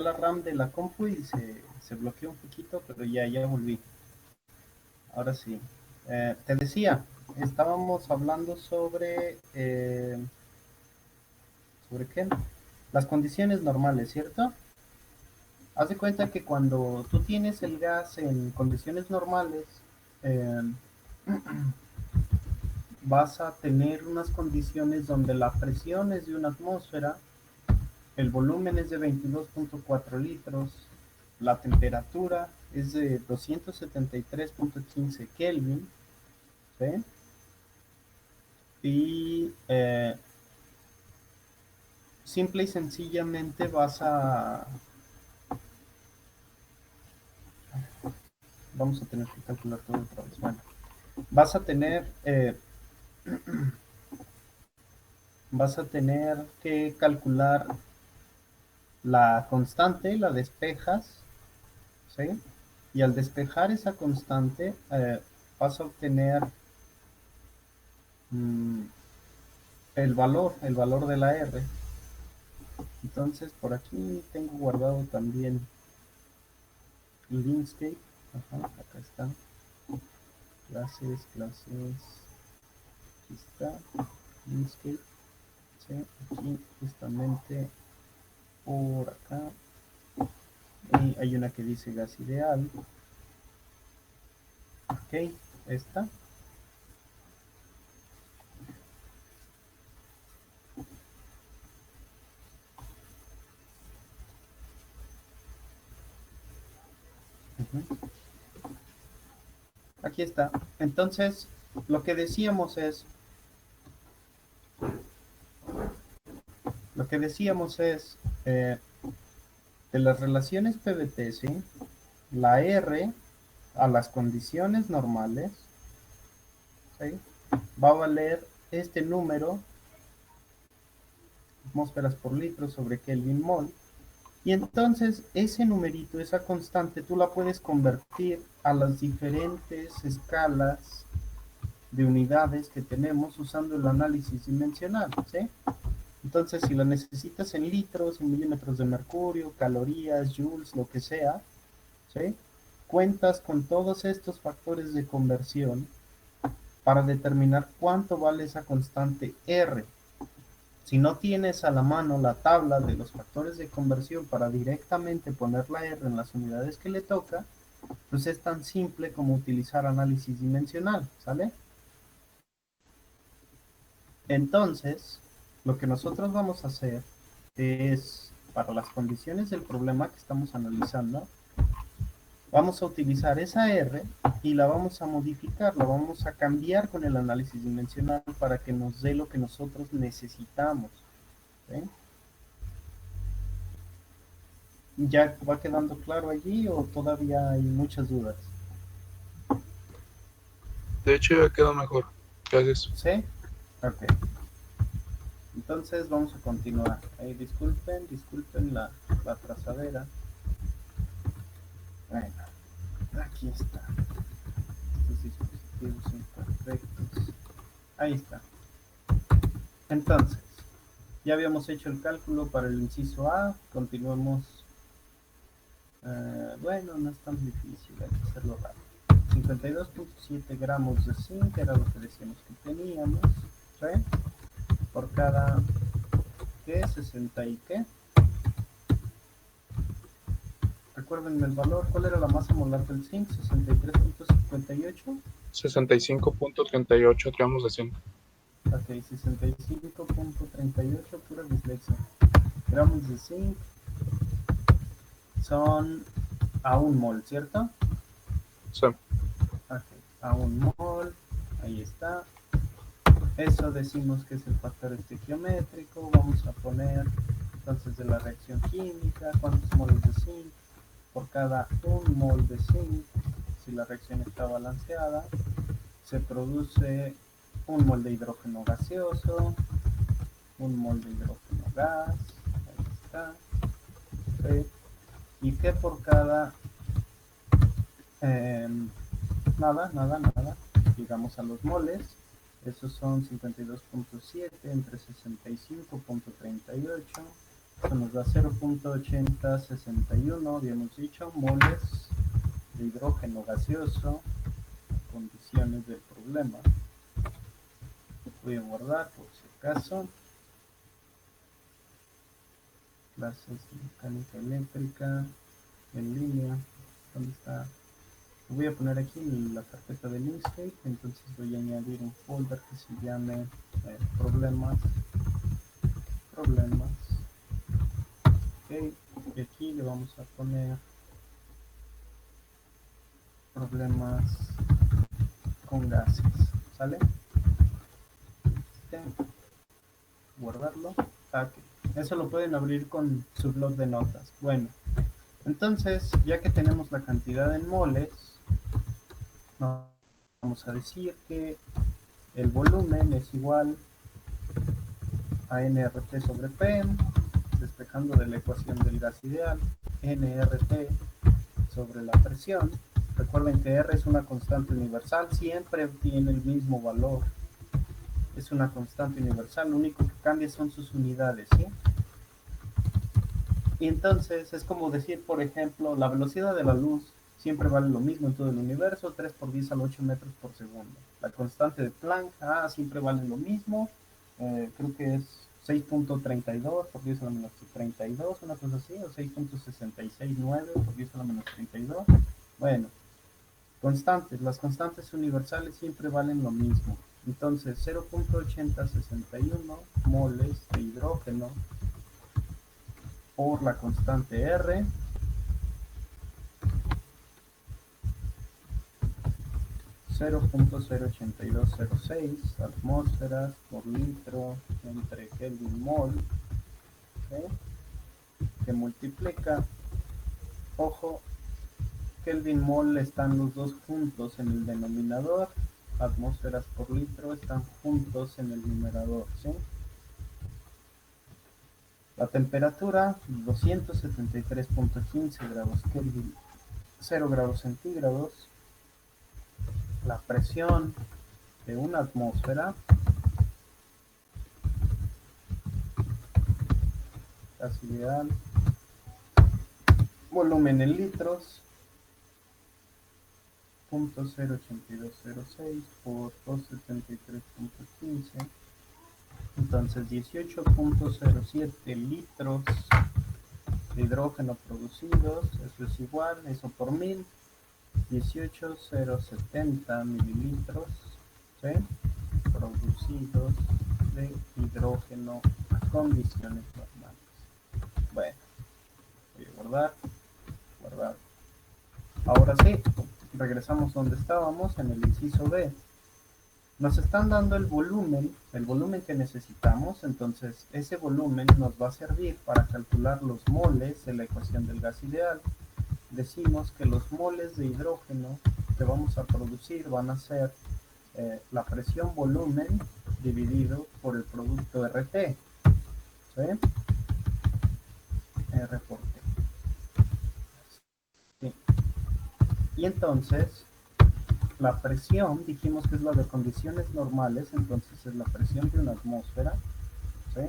la RAM de la compu y se bloqueó un poquito, pero ya volví. Ahora sí. Te decía, estábamos hablando ¿sobre qué? Las condiciones normales, ¿cierto? Haz de cuenta que cuando tú tienes el gas en condiciones normales, eh, vas a tener unas condiciones donde la presión es de una atmósfera, el volumen es de 22.4 litros, la temperatura es de 273.15 Kelvin, ¿sí? Y simple y sencillamente vamos a tener que calcular todo otra vez. Bueno, vas a tener, vas a tener que calcular la constante, la despejas, ¿sí? Y al despejar esa constante, vas a obtener mm, el valor de la R. Entonces, por aquí tengo guardado también el Inkscape. Ajá, acá está. Clases, aquí está. Inkscape. Sí, aquí justamente por acá. Y hay una que dice gas ideal. Ok, esta. Uh-huh. Aquí está. Entonces, lo que decíamos es, lo que decíamos es, eh, de las relaciones PVT, ¿sí? La R a las condiciones normales, ¿sí? Va a valer este número, atmósferas por litro sobre Kelvin mol. Y entonces ese numerito, esa constante, tú la puedes convertir a las diferentes escalas de unidades que tenemos usando el análisis dimensional, ¿sí? Entonces, si la necesitas en litros, en milímetros de mercurio, calorías, joules, lo que sea, ¿sí? Cuentas con todos estos factores de conversión para determinar cuánto vale esa constante R. Si no tienes a la mano la tabla de los factores de conversión para directamente poner la R en las unidades que le toca, pues es tan simple como utilizar análisis dimensional, ¿sale? Entonces, lo que nosotros vamos a hacer es, para las condiciones del problema que estamos analizando, vamos a utilizar esa R y la vamos a modificar, la vamos a cambiar con el análisis dimensional para que nos dé lo que nosotros necesitamos. ¿Sí? ¿Ya va quedando claro allí o todavía hay muchas dudas? De hecho, ya quedó mejor. Gracias. ¿Sí? Ok. Entonces vamos a continuar. Disculpen la trazadera. Bueno, aquí está. Estos dispositivos son perfectos. Ahí está. Entonces, ya habíamos hecho el cálculo para el inciso A. Continuamos. Bueno, no es tan difícil, hay que hacerlo rápido. 52.7 gramos de zinc era lo que decíamos que teníamos. ¿Sí? Por cada, ¿qué? 60 y qué. Recuérdenme el valor. ¿Cuál era la masa molar del zinc? 63.58. 65.38 gramos de zinc. Ok, 65.38, pura dislexia. Gramos de zinc son a un mol, ¿cierto? Sí. Ok, a un mol, ahí está. Eso decimos que es el factor estequiométrico. Vamos a poner entonces de la reacción química, cuántos moles de zinc por cada un mol de zinc. Si la reacción está balanceada, se produce un mol de hidrógeno gaseoso, un mol de hidrógeno gas, ahí está. ¿Sí? Y que por cada eh, nada, llegamos a los moles. Esos son 52.7 entre 65.38. Eso nos da 0.8061, habíamos dicho, moles de hidrógeno gaseoso, condiciones del problema. Voy a guardar por si acaso. Clases de mecánica eléctrica en línea. ¿Dónde está? Lo voy a poner aquí en la carpeta de Inkscape. Entonces voy a añadir un folder que se llame problemas. Ok, y aquí le vamos a poner problemas con gases. ¿Sale? Guardarlo. Aquí. Eso lo pueden abrir con su blog de notas. Bueno, entonces, ya que tenemos la cantidad en moles, vamos a decir que el volumen es igual a nRT sobre P, despejando de la ecuación del gas ideal, nRT sobre la presión. Recuerden que R es una constante universal, siempre tiene el mismo valor. Es una constante universal, lo único que cambia son sus unidades, ¿sí? Y entonces es como decir, por ejemplo, la velocidad de la luz siempre vale lo mismo en todo el universo, 3 por 10 al 8 metros por segundo. La constante de Planck, siempre vale lo mismo, creo que es 6.32 por 10 a la menos 32, una cosa así, o 6.669 por 10 a la menos 32. Bueno, constantes, las constantes universales siempre valen lo mismo. Entonces, 0.8061 moles de hidrógeno por la constante R (0.08206 atmósferas por litro entre Kelvin mol), ¿okay? Que multiplica, ojo, Kelvin mol están los dos juntos en el denominador, atmósferas por litro están juntos en el numerador, ¿sí? La temperatura 273.15 grados Kelvin, 0 grados centígrados. La presión de una atmósfera, gas ideal, volumen en litros, 0.08206 por 273.15, entonces 18.07 litros de hidrógeno producidos, eso es igual, eso por 1000, 18.070 mililitros, ¿sí? Producidos de hidrógeno a condiciones normales. Bueno, voy a guardar. Ahora sí, regresamos donde estábamos en el inciso B. Nos están dando el volumen que necesitamos, entonces ese volumen nos va a servir para calcular los moles de la ecuación del gas ideal. Decimos que los moles de hidrógeno que vamos a producir van a ser la presión volumen dividido por el producto RT, ¿sí? R por T. Sí. Y entonces la presión, dijimos que es la de condiciones normales, entonces es la presión de una atmósfera, ¿sí?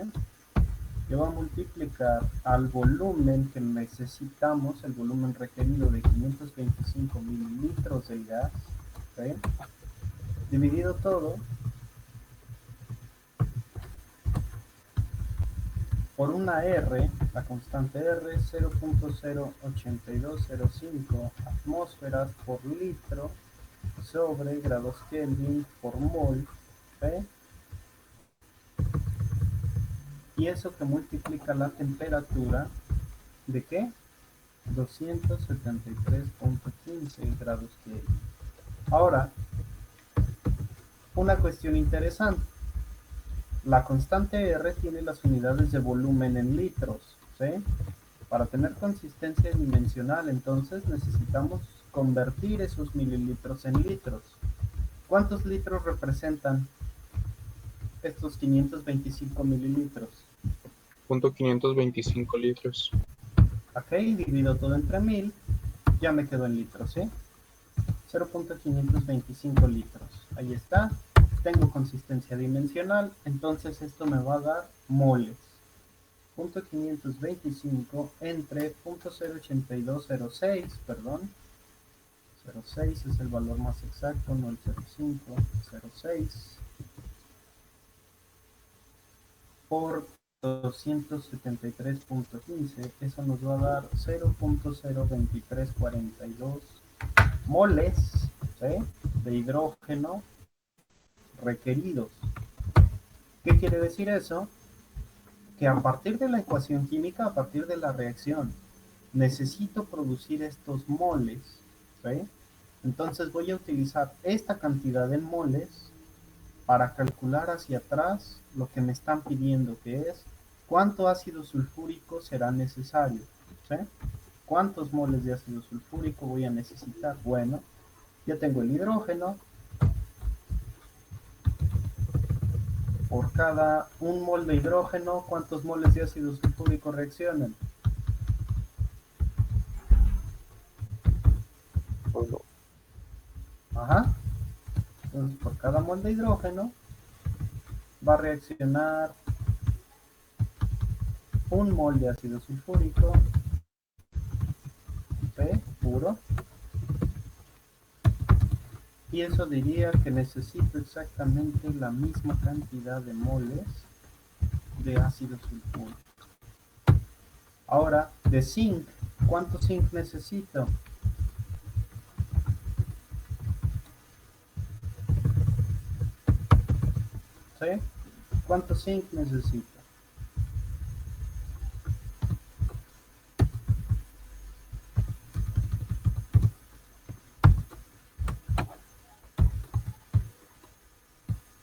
Que va a multiplicar al volumen que necesitamos, el volumen requerido de 525 mililitros del gas, ¿sí? Dividido todo por una R, la constante R, 0.08205 atmósferas por litro sobre grados Kelvin por mol, ¿sí? Y eso que multiplica la temperatura de ¿qué? 273.15 grados Kelvin. Ahora, una cuestión interesante. La constante R tiene las unidades de volumen en litros, ¿sí? Para tener consistencia dimensional, entonces necesitamos convertir esos mililitros en litros. ¿Cuántos litros representan estos 525 mililitros? 0.525 litros. Ok, divido todo entre 1000, ya me quedó en litros, ¿sí? 0.525 litros. Ahí está. Tengo consistencia dimensional, entonces esto me va a dar moles. .525 entre .08206, perdón, 06 es el valor más exacto, no el 05, 06, por 273.15, eso nos va a dar 0.02342 moles, ¿sí?, de hidrógeno requeridos. ¿Qué quiere decir eso? Que a partir de la ecuación química, a partir de la reacción, necesito producir estos moles, ¿sí? Entonces voy a utilizar esta cantidad en moles para calcular hacia atrás lo que me están pidiendo, que es cuánto ácido sulfúrico será necesario, ¿sí? ¿Cuántos moles de ácido sulfúrico voy a necesitar? Bueno, ya tengo el hidrógeno. Por cada un mol de hidrógeno, ¿cuántos moles de ácido sulfúrico reaccionan? Uno. Ajá. Entonces, por cada mol de hidrógeno va a reaccionar un mol de ácido sulfúrico, P puro. Y eso diría que necesito exactamente la misma cantidad de moles de ácido sulfúrico. Ahora, de zinc, ¿cuánto zinc necesito? ¿Sí? ¿Cuánto zinc necesito?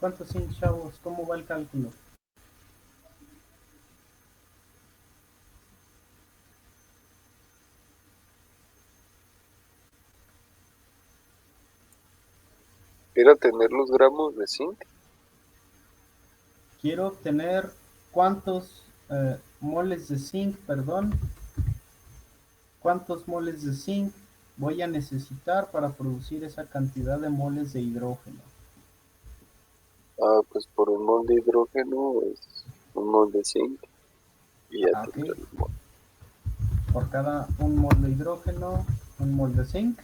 ¿Cuánto zinc, chavos? ¿Cómo va el cálculo? ¿Era tener los gramos de zinc? Quiero obtener cuántos moles de zinc, perdón, cuántos moles de zinc voy a necesitar para producir esa cantidad de moles de hidrógeno. Pues por un mol de hidrógeno es un mol de zinc y ya tendré Ok. el mol. Por cada un mol de hidrógeno, un mol de zinc.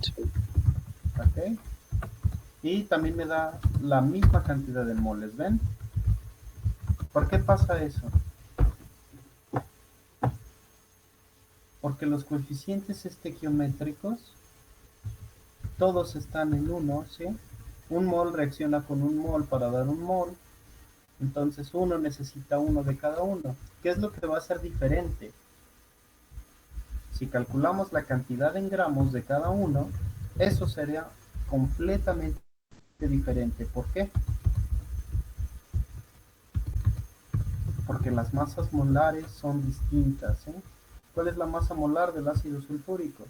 Sí. Ok. Y también me da la misma cantidad de moles, ¿ven? ¿Por qué pasa eso? Porque los coeficientes estequiométricos todos están en 1, ¿sí? Un mol reacciona con un mol para dar un mol, entonces uno necesita uno de cada uno. ¿Qué es lo que va a ser diferente? Si calculamos la cantidad en gramos de cada uno, eso sería completamente diferente. ¿Por qué? Porque las masas molares son distintas, ¿eh? ¿Cuál es la masa molar del ácido sulfúrico?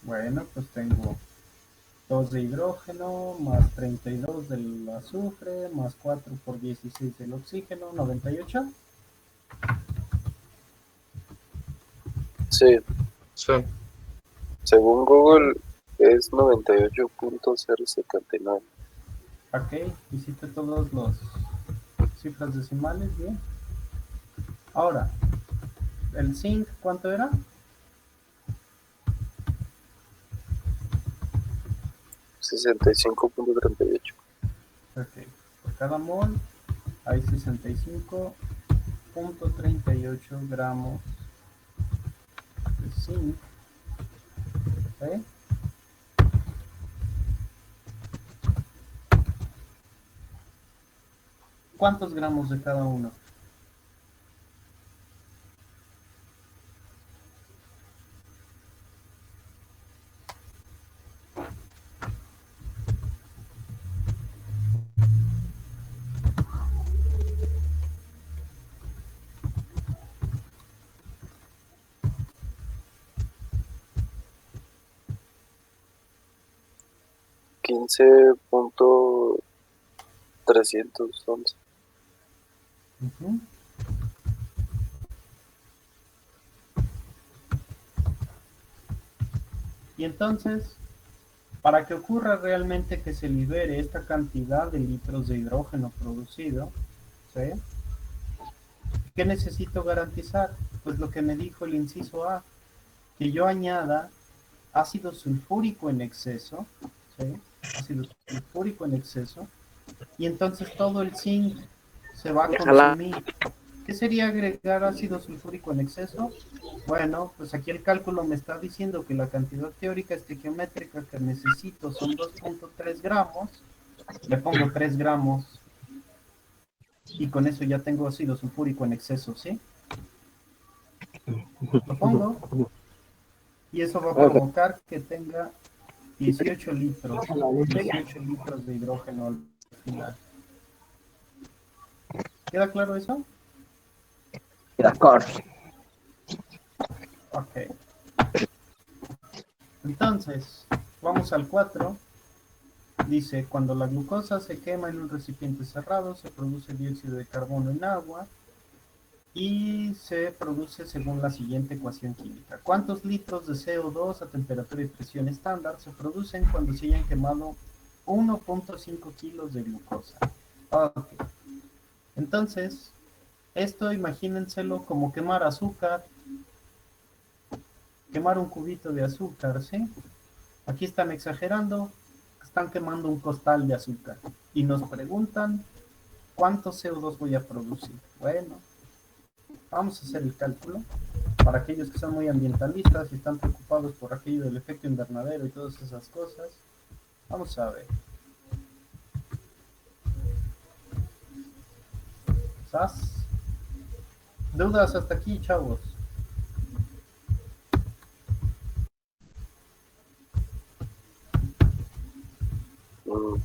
Bueno, pues tengo 2 de hidrógeno, más 32 del azufre, más 4 por 16 del oxígeno, 98. Sí, Sí. según Google es 98.079. Ok, hiciste todos los cifras decimales, bien. Ahora, el zinc, ¿cuánto era? 65.38. Ok, por cada mol hay 65.38 gramos de zinc. ¿Ok? ¿Cuántos gramos de cada uno? $15.311. Uh -huh. Y entonces, para que ocurra realmente que se libere esta cantidad de litros de hidrógeno producido, ¿sí? ¿Qué necesito garantizar? Pues lo que me dijo el inciso A, que yo añada ácido sulfúrico en exceso, ¿sí? Ácido sulfúrico en exceso, y entonces todo el zinc se va a Déjala. consumir. ¿Qué sería agregar ácido sulfúrico en exceso? Bueno, pues aquí el cálculo me está diciendo que la cantidad teórica estequiométrica que necesito son 2.3 gramos, le pongo 3 gramos y con eso ya tengo ácido sulfúrico en exceso, ¿sí? Lo pongo y eso va a provocar que tenga 18 litros, 18 litros de hidrógeno al final. ¿Queda claro eso? De acuerdo. Ok. Entonces, vamos al 4. Dice, cuando la glucosa se quema en un recipiente cerrado, se produce dióxido de carbono en agua y se produce según la siguiente ecuación química. ¿Cuántos litros de CO2 a temperatura y presión estándar se producen cuando se hayan quemado 1.5 kilos de glucosa? Ok. Entonces, esto imagínenselo como quemar azúcar, quemar un cubito de azúcar, ¿sí? Aquí están exagerando, están quemando un costal de azúcar y nos preguntan cuánto CO2 voy a producir. Bueno, vamos a hacer el cálculo. Para aquellos que son muy ambientalistas y están preocupados por aquello del efecto invernadero y todas esas cosas, vamos a ver. ¿Sas? ¿Dudas hasta aquí, chavos?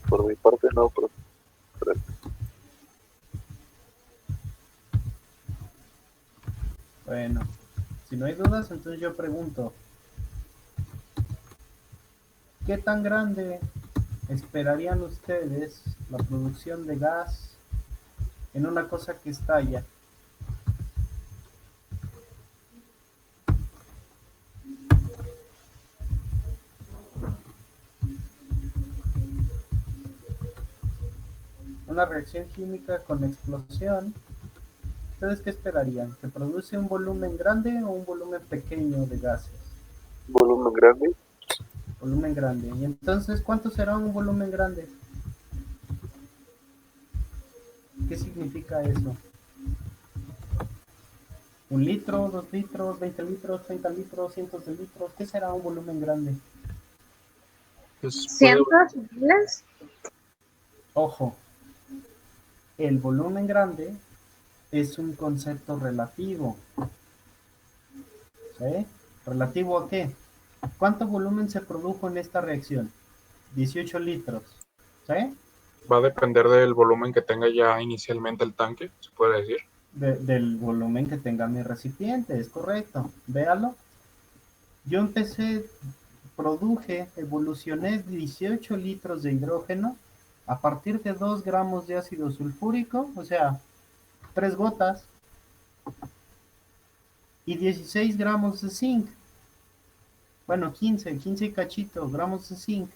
Por mi parte no, pero Bueno, si no hay dudas, entonces yo pregunto, ¿qué tan grande esperarían ustedes la producción de gas en una cosa que estalla? Una reacción química con explosión. ¿Ustedes qué esperarían? ¿Que produce un volumen grande o un volumen pequeño de gases? volumen grande, Volumen grande. ¿Y entonces cuánto será un volumen grande? ¿Qué significa eso? ¿Un litro, 2 litros, 20 litros, 30 litros, cientos de litros? ¿Qué será un volumen grande? Pues puede, ¿Cientos? ¿Miles? Ojo, el volumen grande es un concepto relativo. ¿Sí? ¿Relativo a qué? ¿Cuánto volumen se produjo en esta reacción? 18 litros. ¿Sí? va a depender del volumen que tenga ya inicialmente el tanque, se puede decir. Del volumen que tenga mi recipiente, es correcto. Véalo. Yo empecé, produje, evolucioné 18 litros de hidrógeno a partir de 2 gramos de ácido sulfúrico, o sea, 3 gotas, y 16 gramos de zinc. Bueno, 15 y cachito gramos de zinc.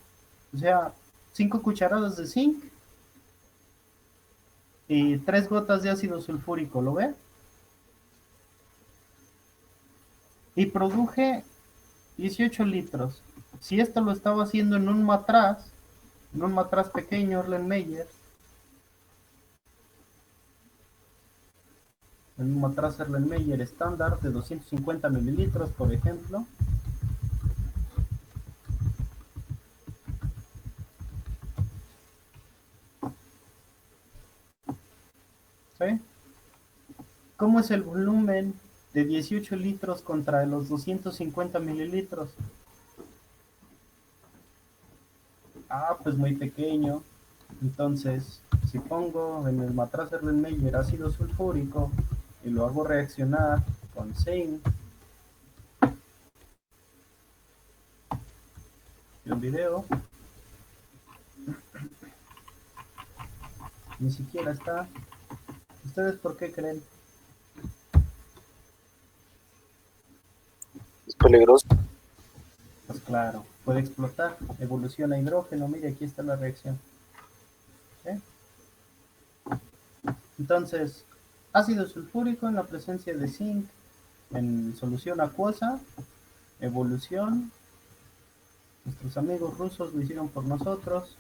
O sea, 5 cucharadas de zinc y 3 gotas de ácido sulfúrico, ¿lo ve? Y produje 18 litros. Si esto lo estaba haciendo en un matraz pequeño, Erlenmeyer, en un matraz Erlenmeyer estándar de 250 mililitros, por ejemplo, ¿sí? ¿Cómo es el volumen de 18 litros contra los 250 mililitros? Ah, pues muy pequeño. Entonces, si pongo en el matraz Erlenmeyer ácido sulfúrico y lo hago reaccionar con zinc y un video, ni siquiera está. ¿Ustedes por qué creen? es peligroso. Pues Claro, puede explotar, evoluciona a hidrógeno, mire, aquí está la reacción. ¿Sí? Entonces, ácido sulfúrico en la presencia de zinc en solución acuosa, evolución, nuestros amigos rusos lo hicieron por nosotros.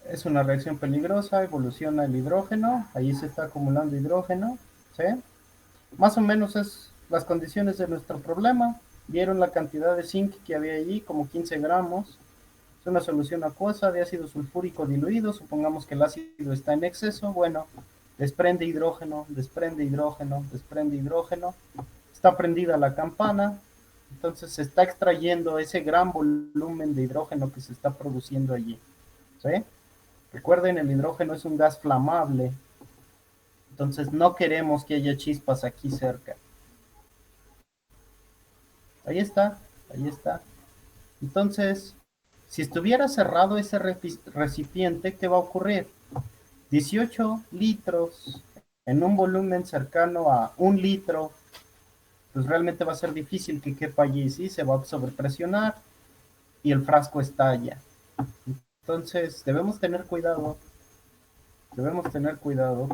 Es una reacción peligrosa, evoluciona el hidrógeno, ahí se está acumulando hidrógeno, ¿sí? Más o menos es las condiciones de nuestro problema. Vieron la cantidad de zinc que había allí, como 15 gramos. Es una solución acuosa de ácido sulfúrico diluido. Supongamos que el ácido está en exceso. Bueno, desprende hidrógeno, desprende hidrógeno, desprende hidrógeno. Está prendida la campana. Entonces se está extrayendo ese gran volumen de hidrógeno que se está produciendo allí. ¿Sí? Recuerden, el hidrógeno es un gas flamable. Entonces no queremos que haya chispas aquí cerca. Ahí está, ahí está. Entonces, si estuviera cerrado ese recipiente, ¿qué va a ocurrir? 18 litros en un volumen cercano a 1 litro, pues realmente va a ser difícil que quepa allí, ¿sí? Se va a sobrepresionar y el frasco estalla. Entonces, debemos tener cuidado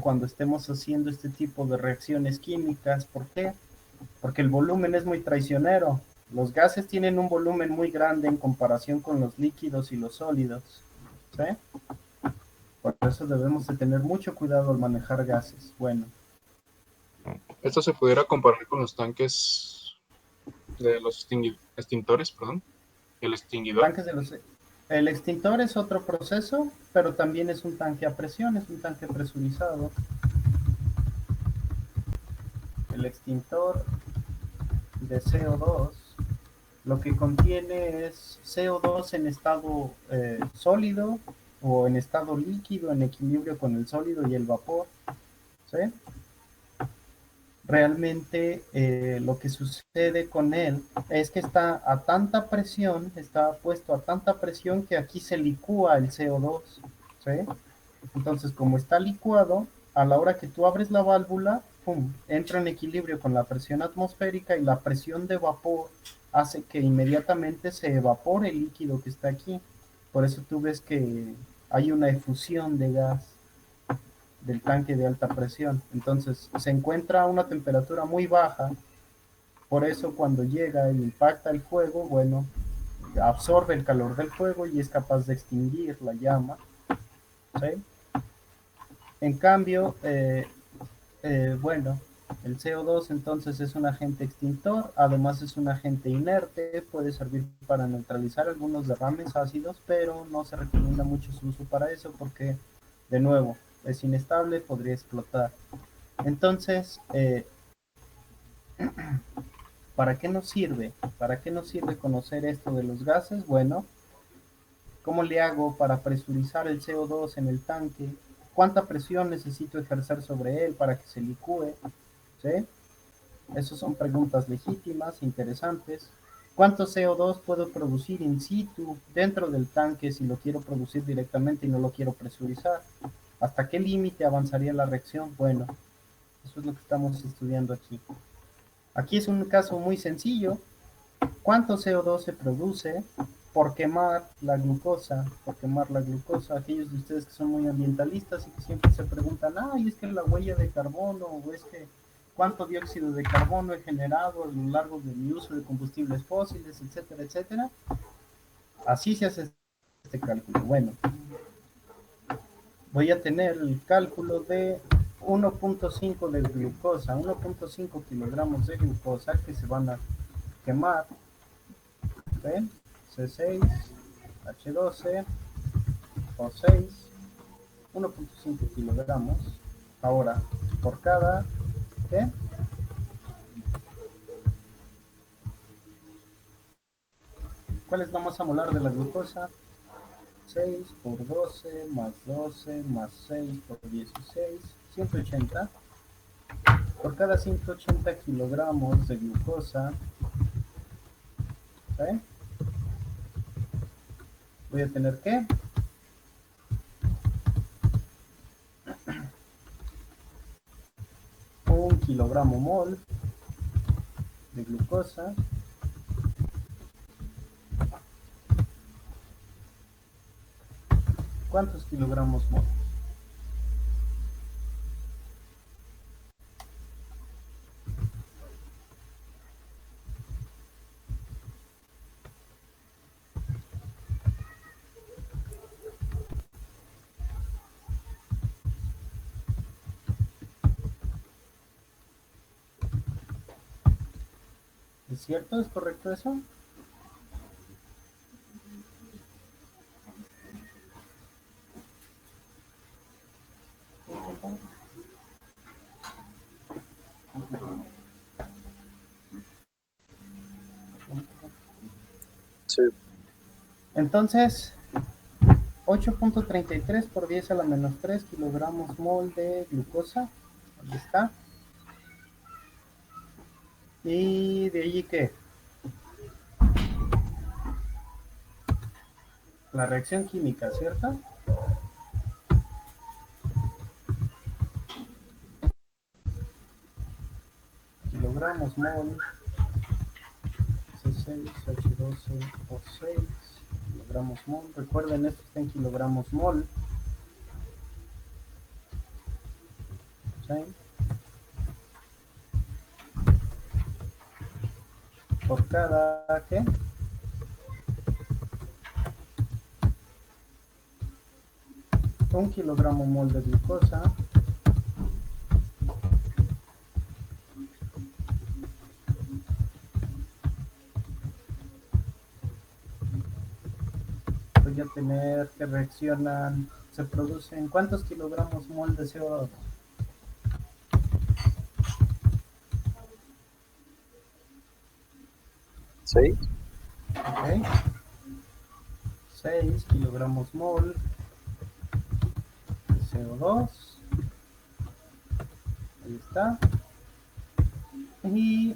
cuando estemos haciendo este tipo de reacciones químicas. ¿Por qué? Porque el volumen es muy traicionero. Los gases tienen un volumen muy grande en comparación con los líquidos y los sólidos, ¿sí? Por eso debemos de tener mucho cuidado al manejar gases. Bueno, Esto se pudiera comparar con los tanques de los extintores, perdón, el extinguidor. tanques de los... El extintor es otro proceso, pero también es un tanque a presión, es un tanque presurizado. El extintor de CO2 lo que contiene es CO2 en estado sólido o en estado líquido, en equilibrio con el sólido y el vapor, ¿sí? Realmente lo que sucede con él es que está a tanta presión, está puesto a tanta presión que aquí se licúa el CO2, ¿sí? Entonces, como está licuado, a la hora que tú abres la válvula, ¡pum!, entra en equilibrio con la presión atmosférica y la presión de vapor hace que inmediatamente se evapore el líquido que está aquí. Por eso tú ves que hay una efusión de gas del tanque de alta presión. Entonces, se encuentra a una temperatura muy baja. Por eso cuando llega y impacta el fuego, bueno, absorbe el calor del fuego y es capaz de extinguir la llama, ¿sí? En cambio, bueno, el CO2 entonces es un agente extintor, además es un agente inerte, puede servir para neutralizar algunos derrames ácidos, pero no se recomienda mucho su uso para eso porque, de nuevo, es inestable, podría explotar. Entonces, ¿para qué nos sirve? ¿Para qué nos sirve conocer esto de los gases? Bueno, ¿cómo le hago para presurizar el CO2 en el tanque? ¿Cuánta presión necesito ejercer sobre él para que se licúe? ¿Sí? Esas son preguntas legítimas, interesantes. ¿Cuánto CO2 puedo producir in situ dentro del tanque si lo quiero producir directamente y no lo quiero presurizar? ¿Hasta qué límite avanzaría la reacción? Bueno, eso es lo que estamos estudiando aquí. Aquí es un caso muy sencillo. ¿Cuánto CO2 se produce por quemar la glucosa? Por quemar la glucosa. Aquellos de ustedes que son muy ambientalistas y que siempre se preguntan, ay, es que la huella de carbono, o es que cuánto dióxido de carbono he generado a lo largo de mi uso de combustibles fósiles, etcétera, etcétera. Así se hace este cálculo. Bueno, voy a tener el cálculo de 1.5 de glucosa, 1.5 kilogramos de glucosa que se van a quemar. ¿Ven? C6, H12, O6, 1.5 kilogramos. Ahora, por cada, ¿qué? ¿Cuál es la masa molar de la glucosa? 6 por 12 más 12 más 6 por 16, 180. Por cada 180 kilogramos de glucosa, ¿sí?, voy a tener que 1 kilogramo mol de glucosa. ¿Cuántos kilogramos mol? ¿Es cierto? ¿Es correcto eso? Sí, Entonces, 8.33 por 10 a la menos 3 kilogramos mol de glucosa. Ahí está. ¿Y de allí qué? La reacción química, ¿cierto? Kilogramos mol, C6H12O6, kilogramos mol. Recuerden, esto está en kilogramos mol. ¿Sí? Por cada, ¿qué? Un kilogramo mol de glucosa. Voy a tener que reaccionan, se producen, ¿cuántos kilogramos mol de CO2? 6. Ok. 6 kilogramos mol de CO2. Ahí está. Y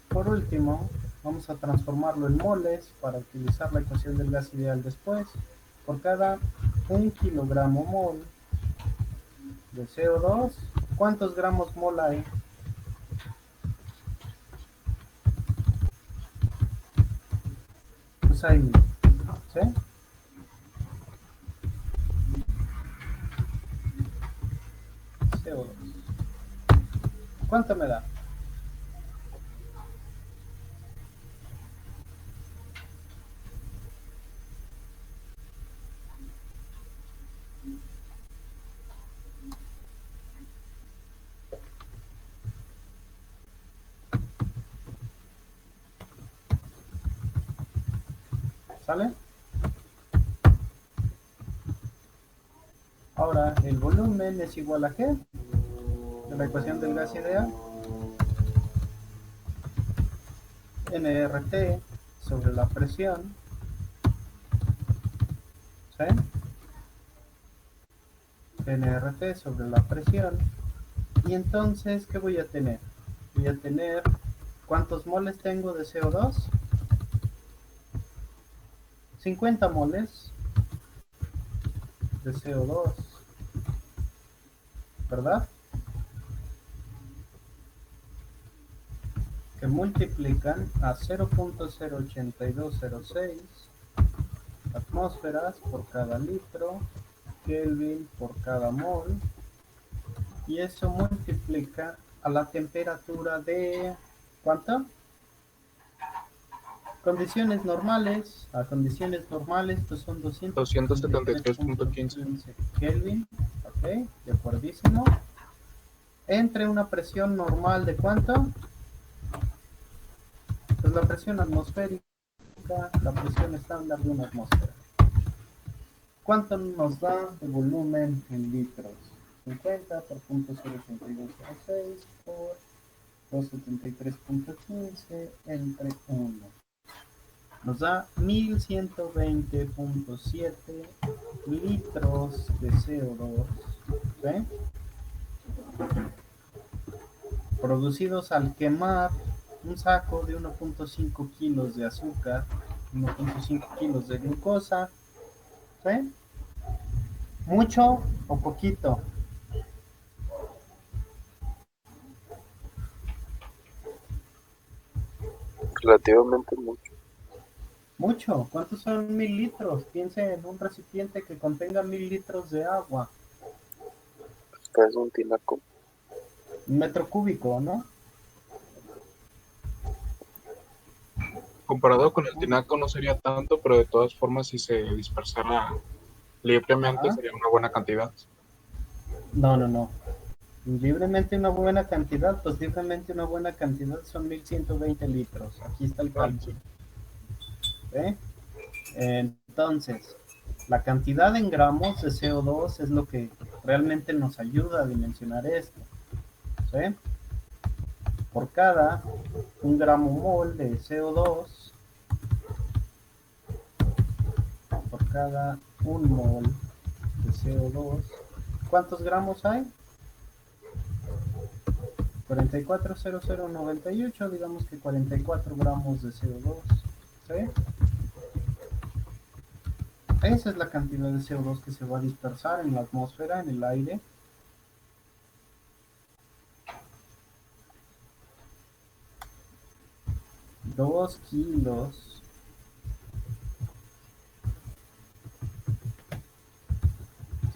por último, vamos a transformarlo en moles para utilizar la ecuación del gas ideal después. Por cada 1 kilogramo mol de CO2, ¿cuántos gramos mol hay? Pues hay 1000, ¿sí? CO2. ¿Cuánto me da? ¿Sale? Ahora, el volumen es igual a ¿qué? De la ecuación del gas ideal. nRT sobre la presión. ¿Sí? nRT sobre la presión. Y entonces, ¿qué voy a tener? Voy a tener, ¿cuántos moles tengo de CO2? 50 moles de CO2, ¿verdad? Que multiplican a 0.08206 atmósferas por cada litro, Kelvin por cada mol, y eso multiplica a la temperatura de, ¿cuánto? Condiciones normales, a condiciones normales, pues son 273.15. 273.15 Kelvin, ok, de acuerdísimo. Entre una presión normal de ¿cuánto? Pues la presión atmosférica, la presión estándar de una atmósfera. ¿Cuánto nos da el volumen en litros? 50 por 0.08206 por 273.15 entre 1. Nos da 1120.7 litros de CO2, ¿sí? Producidos al quemar un saco de 1.5 kilos de azúcar, 1.5 kilos de glucosa, ¿sí? ¿Mucho o poquito? Relativamente mucho. Mucho. ¿Cuántos son 1000 litros? Piense en un recipiente que contenga 1000 litros de agua. Pues casi un tinaco. Un metro cúbico, ¿no? Comparado con el tinaco no sería tanto, pero de todas formas, si se dispersara libremente, Ajá. sería una buena cantidad. No, no, no. Libremente una buena cantidad, pues libremente una buena cantidad son 1120 litros. Aquí está el Vale, sí. cálculo. ¿Eh? Entonces, la cantidad en gramos de CO2 es lo que realmente nos ayuda a dimensionar esto. ¿Sí? Por cada 1 gramo mol de CO2, por cada 1 mol de CO2, ¿cuántos gramos hay? 44,0098, digamos que 44 gramos de CO2. ¿Sí? Esa es la cantidad de CO2 que se va a dispersar en la atmósfera, en el aire. Dos kilos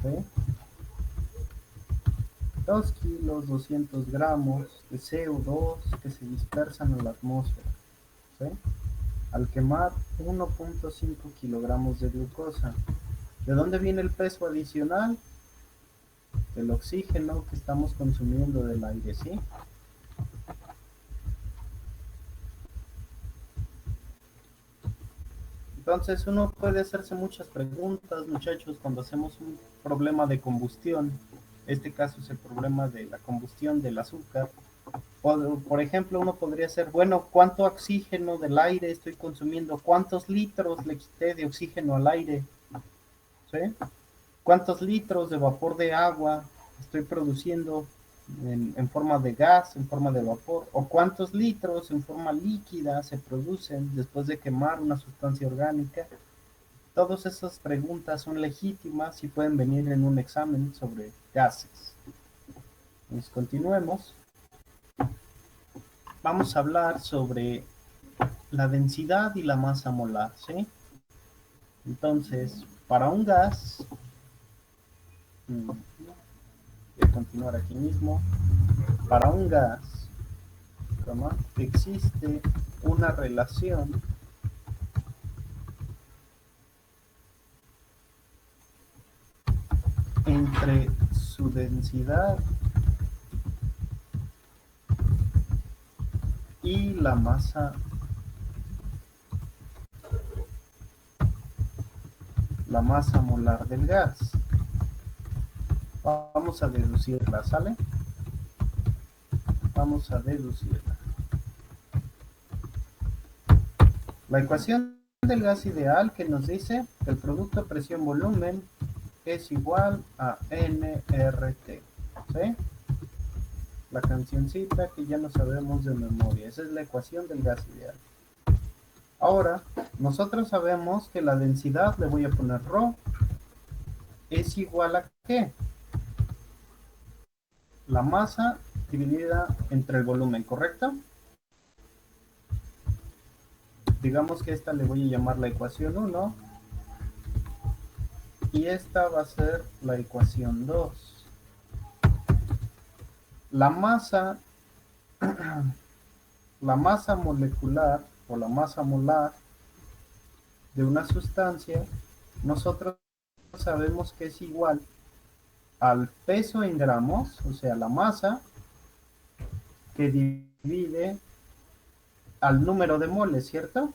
¿sí? 2 kilos 200 gramos de CO2 que se dispersan en la atmósfera, ¿sí? Al quemar 1,5 kilogramos de glucosa. ¿De dónde viene el peso adicional? Del oxígeno que estamos consumiendo del aire, ¿sí? Entonces uno puede hacerse muchas preguntas, muchachos, cuando hacemos un problema de combustión. Este caso es el problema de la combustión del azúcar. Por ejemplo, uno podría ser, bueno, ¿cuánto oxígeno del aire estoy consumiendo? ¿Cuántos litros le quité de oxígeno al aire? ¿Sí? ¿Cuántos litros de vapor de agua estoy produciendo en forma de gas, en forma de vapor? ¿O cuántos litros en forma líquida se producen después de quemar una sustancia orgánica? Todas esas preguntas son legítimas y pueden venir en un examen sobre gases. Entonces, continuemos. Vamos a hablar sobre la densidad y la masa molar, ¿sí? Entonces, para un gas, voy a continuar aquí mismo, para un gas, existe una relación entre su densidad y la masa molar del gas. Vamos a deducirla, ¿sale? Vamos a deducirla. La ecuación del gas ideal que nos dice que el producto presión-volumen es igual a nRT, ¿sí? La cancioncita que ya no sabemos de memoria. Esa es la ecuación del gas ideal. Ahora, nosotros sabemos que la densidad, le voy a poner ρ, es igual a ¿qué? La masa dividida entre el volumen, ¿correcto? Digamos que esta le voy a llamar la ecuación 1 y esta va a ser la ecuación 2. La masa, la masa molecular o la masa molar de una sustancia, nosotros sabemos que es igual al peso en gramos, o sea, la masa que divide al número de moles, ¿cierto?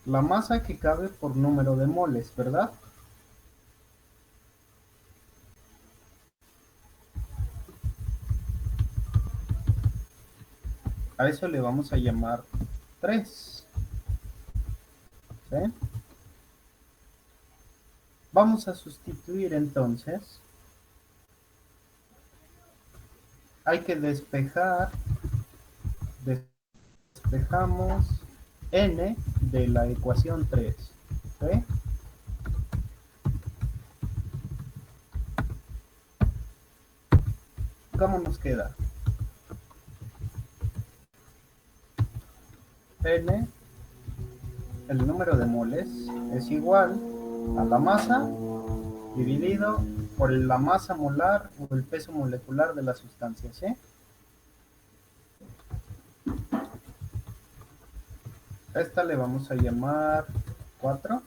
La masa que cabe por número de moles, ¿verdad? A eso le vamos a llamar 3. ¿Sí? Vamos a sustituir entonces. Hay que despejar. Despejamos n de la ecuación 3. ¿Sí? ¿Cómo nos queda? N, el número de moles, es igual a la masa dividido por la masa molar o el peso molecular de la sustancia, ¿sí? Esta le vamos a llamar 4.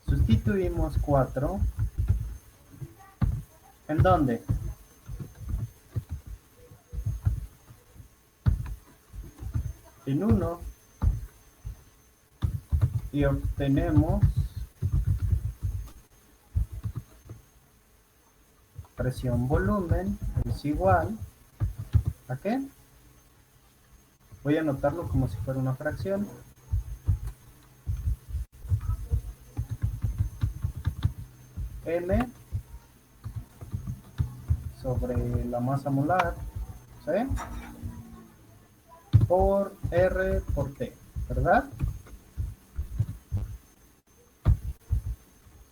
Sustituimos 4. ¿En dónde? En 1. Y obtenemos presión volumen es igual ¿a qué? Voy a anotarlo como si fuera una fracción. M sobre la masa molar, ¿sí? Por R por T, ¿verdad?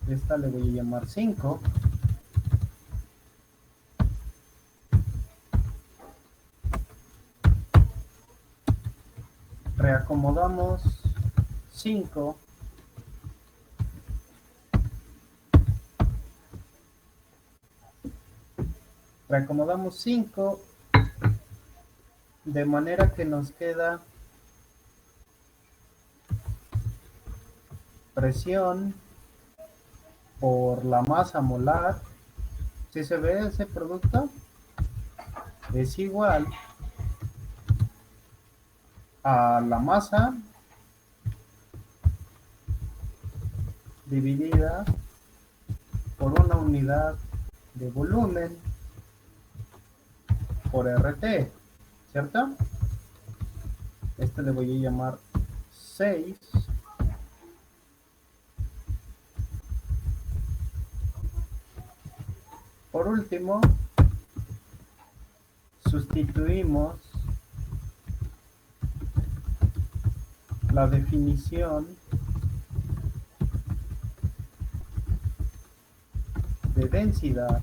Esta le voy a llamar 5. Reacomodamos 5. Reacomodamos 5 de manera que nos queda presión por la masa molar. ¿Sí se ve ese producto? Es igual a la masa dividida por una unidad de volumen por RT, ¿cierto? Este le voy a llamar 6. Por último, sustituimos la definición de densidad,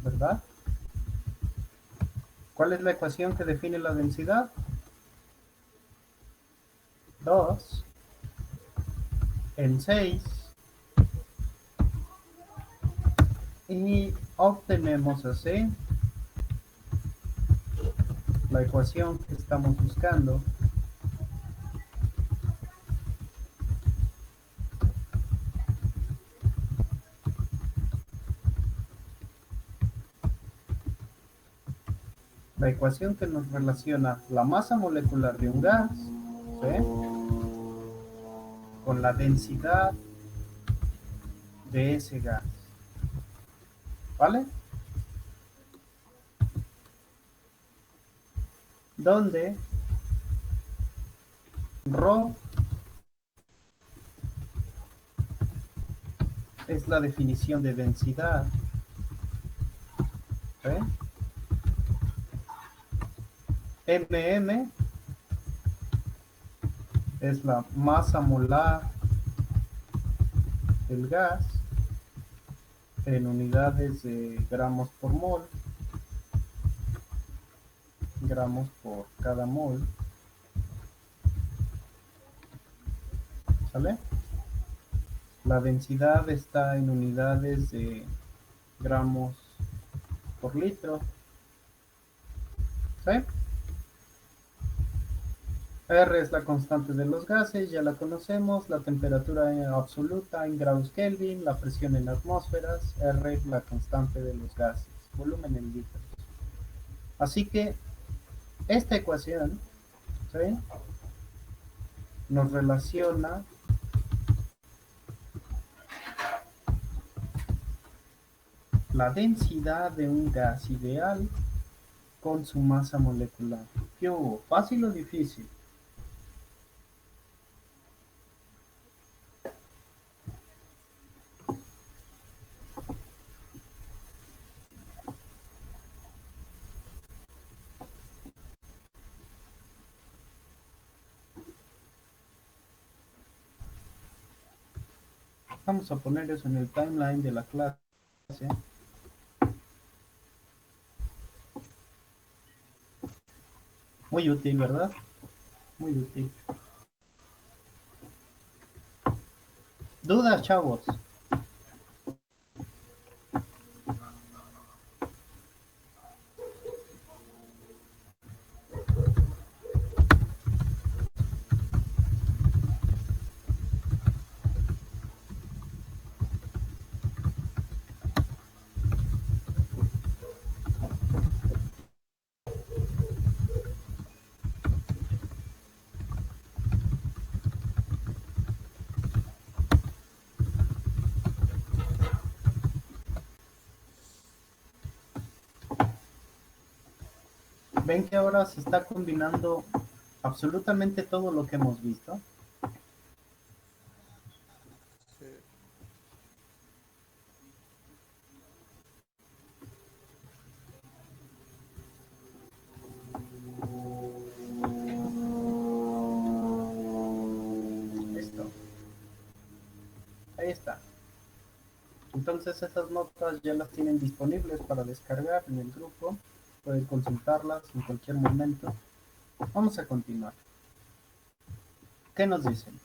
¿verdad? ¿Cuál es la ecuación que define la densidad? 2 en 6 y obtenemos así la ecuación que estamos buscando. La ecuación que nos relaciona la masa molecular de un gas, ¿sí?, con la densidad de ese gas. ¿Vale? Donde ρ es la definición de densidad, ¿sí? mm es la masa molar del gas en unidades de gramos por mol, gramos por cada mol, ¿sale? La densidad está en unidades de gramos por litro, ¿sí? R es la constante de los gases, ya la conocemos, la temperatura absoluta en grados Kelvin, la presión en atmósferas, R es la constante de los gases, volumen en litros. Así que esta ecuación, ¿sí?, nos relaciona la densidad de un gas ideal con su masa molecular. ¿Qué hubo? ¿Fácil o difícil? Vamos a poner eso en el timeline de la clase. Muy útil, ¿verdad? Muy útil. ¿Dudas, chavos? ¿Ven que ahora se está combinando absolutamente todo lo que hemos visto? Sí. Listo. Ahí está. Entonces esas notas ya las tienen disponibles para descargar en el grupo. Pueden consultarlas en cualquier momento. Vamos a continuar. ¿Qué nos dicen?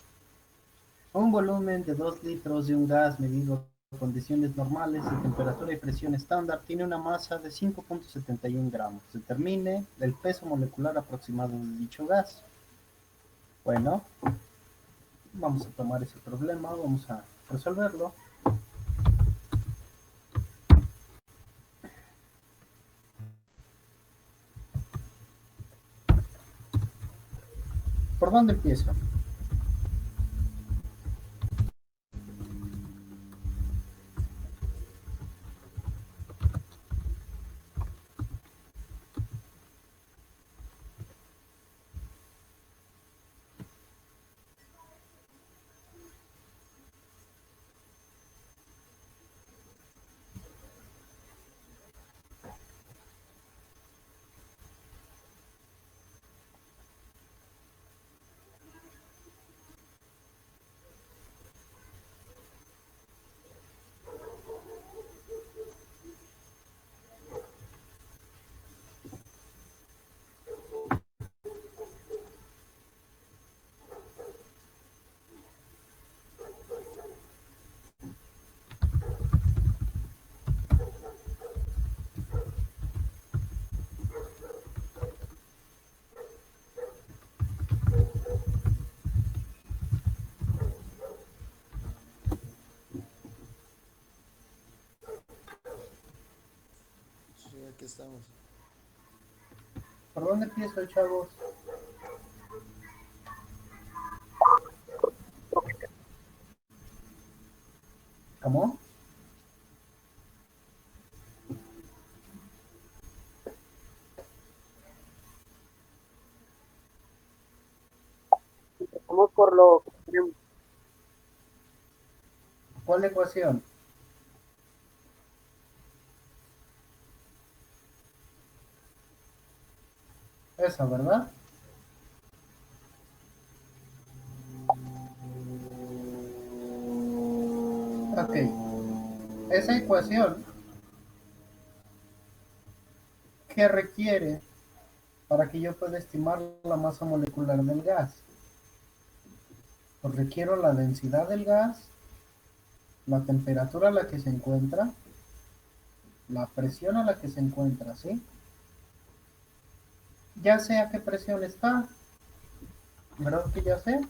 Un volumen de 2 litros de un gas medido en condiciones normales de temperatura y presión estándar tiene una masa de 5.71 gramos. Determine el peso molecular aproximado de dicho gas. Bueno, vamos a tomar ese problema, vamos a resolverlo. ¿Por dónde empiezo? Sí, aquí estamos. ¿Por dónde empiezo, chavos? ¿Cómo? Vamos por lo que tenemos. ¿Cuál ecuación? Esa, ¿verdad? Ok. Esa ecuación, ¿qué requiere para que yo pueda estimar la masa molecular del gas? Pues requiero la densidad del gas, la temperatura a la que se encuentra, la presión a la que se encuentra, ¿sí? Ya sé a qué presión está, ¿verdad que ya sé?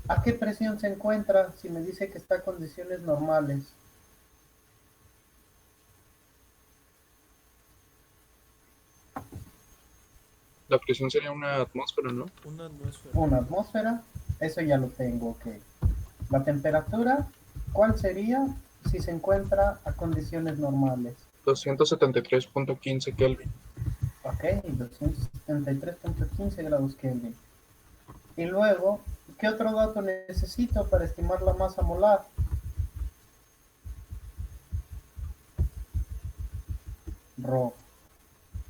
¿A qué presión se encuentra si me dice que está a condiciones normales? La presión sería una atmósfera, ¿no? Una atmósfera. Una atmósfera, eso ya lo tengo, ok. La temperatura, ¿cuál sería si se encuentra a condiciones normales? 273.15 Kelvin. Ok, 273.15 grados Kelvin. Y luego, ¿qué otro dato necesito para estimar la masa molar? Rho.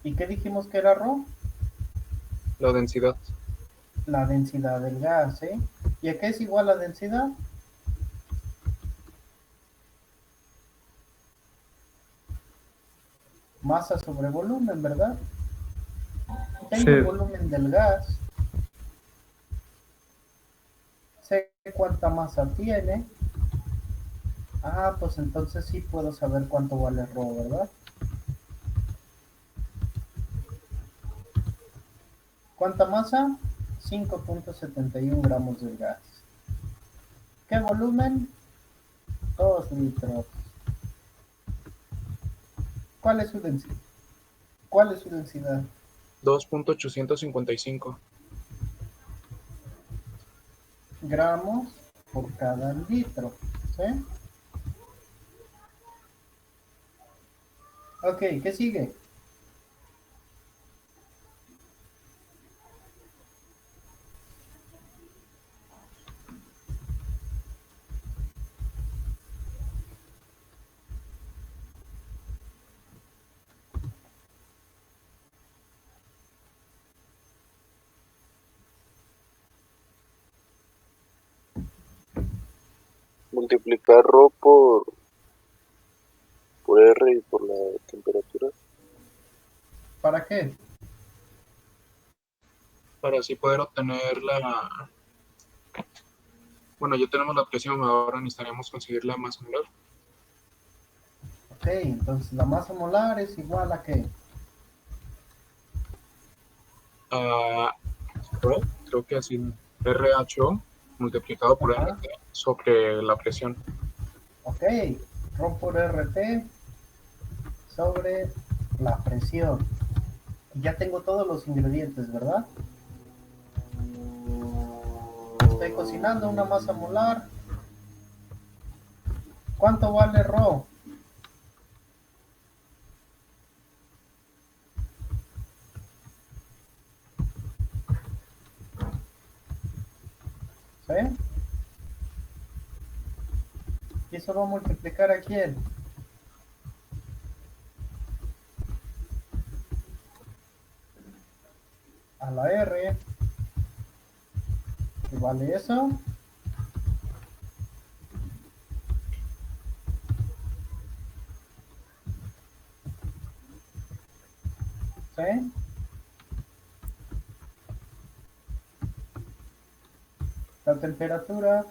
¿Y qué dijimos que era Rho? La densidad. La densidad del gas, ¿eh? ¿Y a qué es igual la densidad? Masa sobre volumen, ¿verdad? tengo Sí. el volumen del gas, sé cuánta masa tiene. Ah, pues entonces sí puedo saber cuánto vale Rho, ¿verdad? ¿Cuánta masa? 5.71 gramos del gas. ¿Qué volumen? 2 litros. ¿Cuál es su densidad? ¿Cuál es su densidad? 2.855. Gramos por cada litro. ¿Sí? Ok, ¿qué sigue? Multiplicar ρ por R y por la temperatura. ¿Para qué? Para así poder obtener la... Bueno, ya tenemos la presión, ahora necesitaríamos conseguir la masa molar. Ok, entonces la masa molar es igual a qué? A Rho, creo que así, RHO multiplicado por Ajá. RT sobre la presión. Ok, Rho por RT sobre la presión. Ya tengo todos los ingredientes, ¿verdad? Estoy cocinando una masa molar. ¿Cuánto vale Rho? ¿Sí? Y eso va a multiplicar a quién? A la R. ¿Qué vale eso? ¿Sí? La temperatura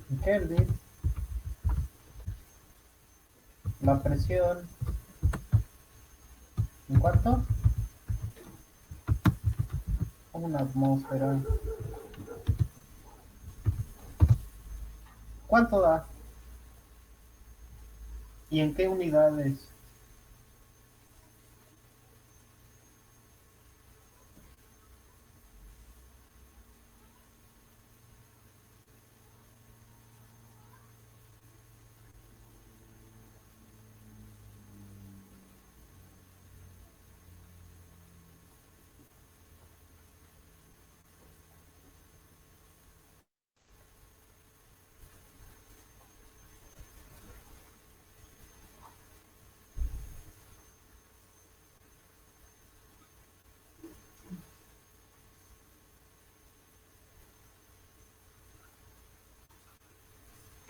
en Kelvin. La presión. ¿En cuánto? Una atmósfera. ¿Cuánto da? ¿Y en qué unidades?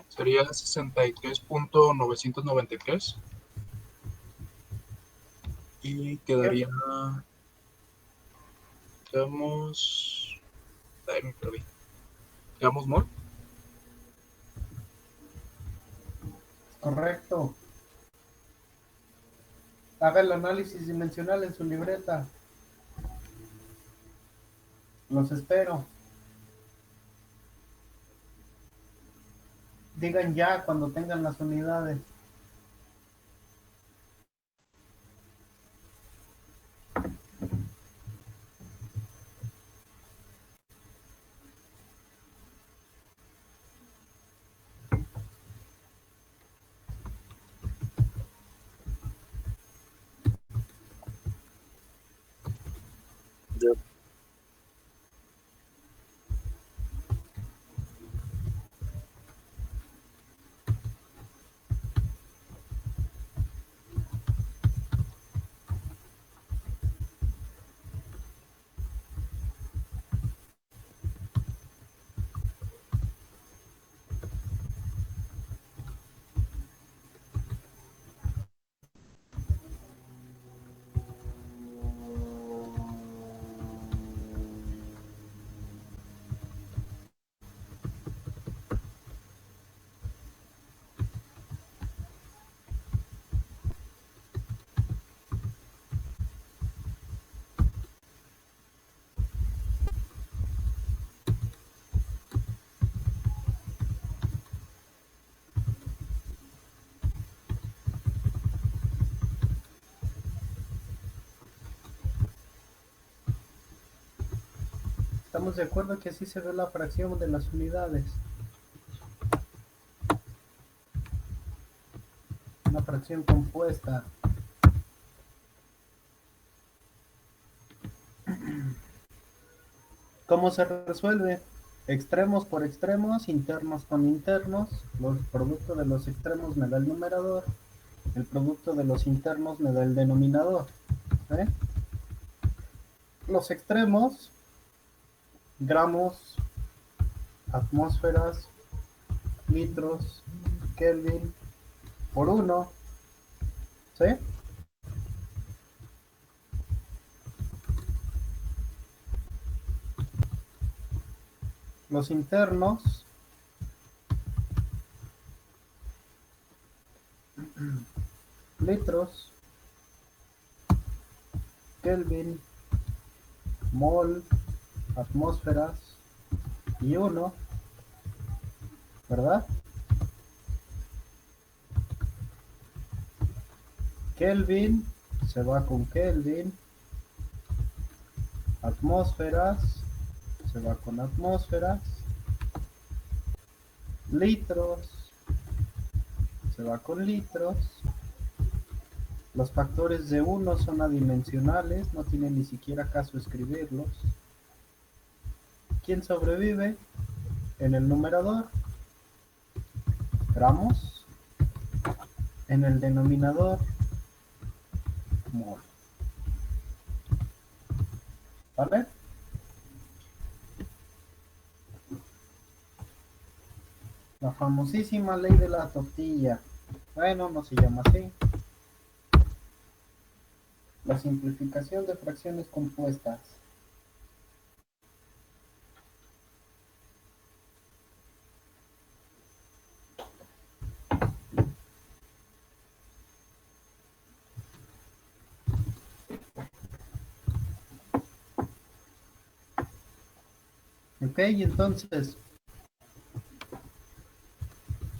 Sería 63.993 y quedaría, digamos, ay, me perdí. Digamos, mol. Correcto. Haga el análisis dimensional en su libreta. Los espero. Digan ya cuando tengan las unidades. Ya. ¿Estamos de acuerdo que así se ve la fracción de las unidades? Una fracción compuesta. ¿Cómo se resuelve? Extremos por extremos, internos con internos. El producto de los extremos me da el numerador. El producto de los internos me da el denominador. ¿Eh? Los extremos, gramos, atmósferas, litros, Kelvin, por 1. ¿Sí? Los internos, litros, Kelvin, mol, atmósferas y 1, ¿verdad? Kelvin se va con Kelvin, atmósferas se va con atmósferas, litros se va con litros. Los factores de 1 son adimensionales, no tiene ni siquiera caso escribirlos. ¿Quién sobrevive? En el numerador, gramos. En el denominador, mol. ¿Vale? La famosísima ley de la tortilla. Bueno, no se llama así. La simplificación de fracciones compuestas. Ok, entonces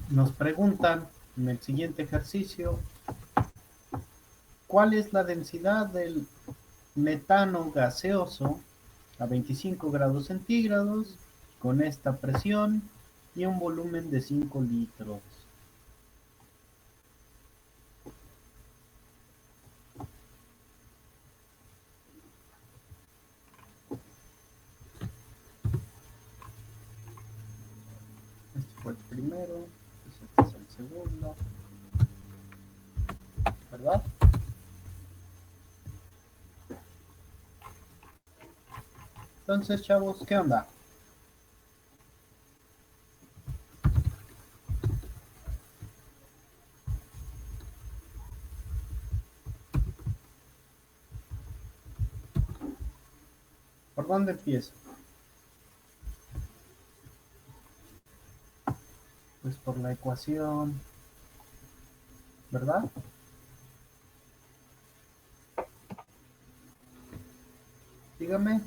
nos preguntan en el siguiente ejercicio, ¿cuál es la densidad del metano gaseoso a 25 grados centígrados con esta presión y un volumen de 5 litros? Este fue el primero, este es el segundo, ¿verdad? Entonces, chavos, ¿qué onda? ¿Por dónde empiezo? Pues por la ecuación, ¿verdad? Dígame.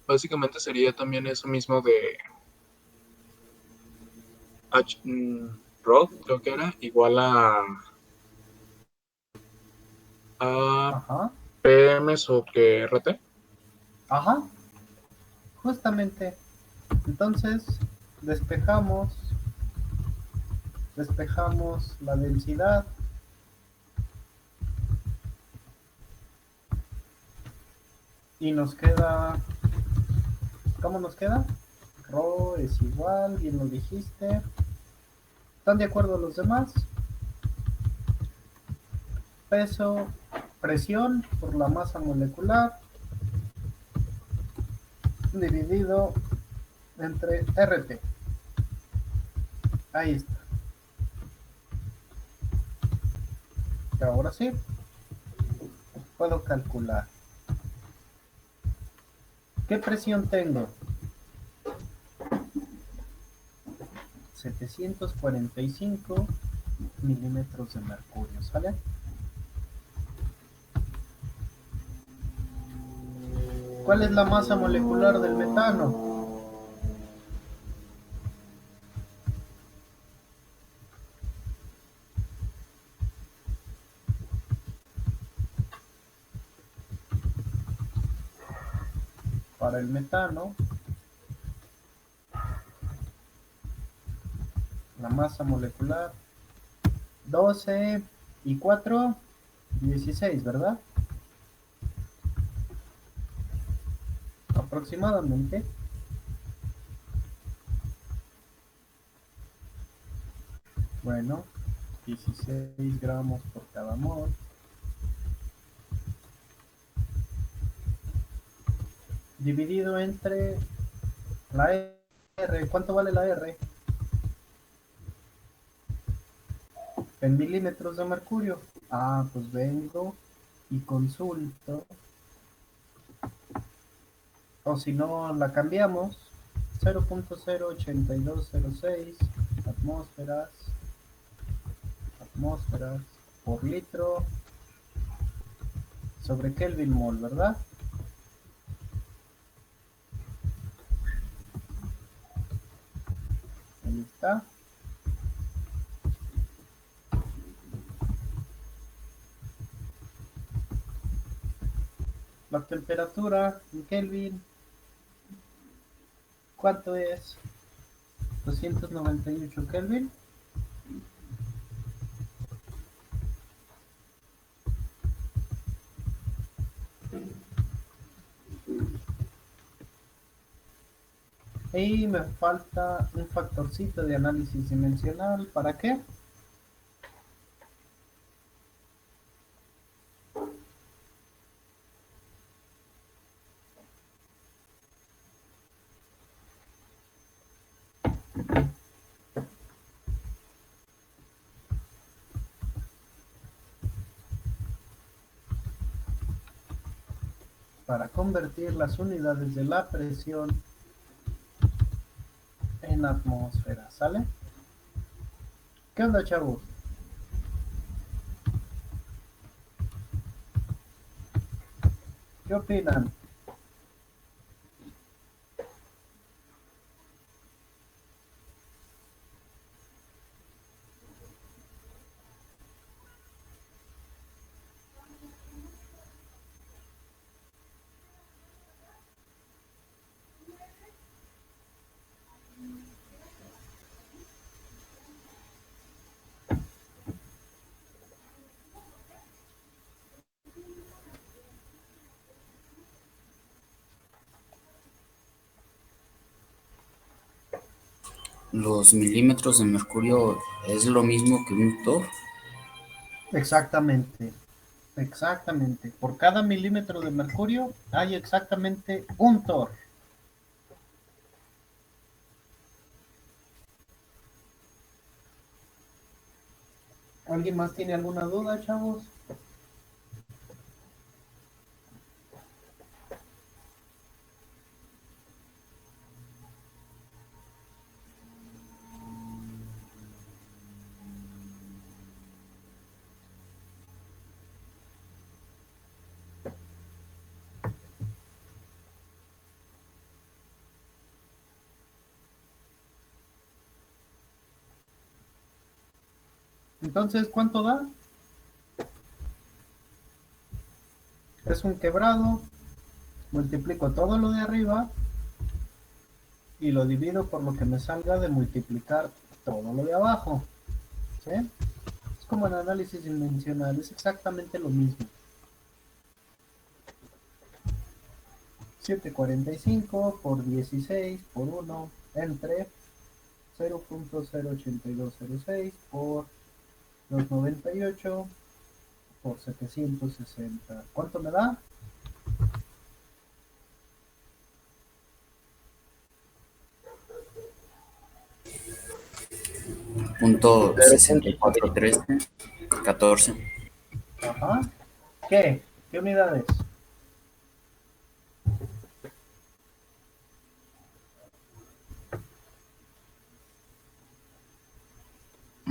Básicamente sería también eso mismo de Rho, creo que era, igual a Ajá, PM sobre RT. ajá, justamente. Entonces, despejamos la densidad y nos queda, ¿cómo nos queda? Rho es igual, bien lo dijiste. ¿Están de acuerdo los demás? Peso, presión por la masa molecular dividido entre RT. Ahí está. Y ahora sí, puedo calcular. ¿Qué presión tengo? 745 milímetros de mercurio, ¿sale? ¿Cuál es la masa molecular del metano? para el metano, la masa molecular, 12 y 4, 16, ¿verdad? Aproximadamente. Bueno, 16 gramos por cada mol. Dividido entre la R. ¿Cuánto vale la R? En milímetros de mercurio. Ah, pues vengo y consulto. O si no, la cambiamos. 0.08206 atmósferas por litro sobre Kelvin mol, ¿verdad? Ahí está. La temperatura en Kelvin, ¿cuánto es? 298 Kelvin. Y me falta un factorcito de análisis dimensional. ¿Para qué? Para convertir las unidades de la presión en atmósfera, ¿sale? ¿Qué onda, chavos? ¿Qué opinan? Los milímetros de mercurio es lo mismo que un torr. Exactamente, exactamente. Por cada milímetro de mercurio hay exactamente un torr. ¿Alguien más tiene alguna duda, chavos? Entonces, ¿cuánto da? Es un quebrado, multiplico todo lo de arriba y lo divido por lo que me salga de multiplicar todo lo de abajo. ¿Sí? Es como el análisis dimensional, es exactamente lo mismo. 745 por 16 por 1 entre 0.08206 por 298 por 760. ¿Cuánto me da? Punto 6413 14 Ajá. ¿Qué? ¿Qué unidades?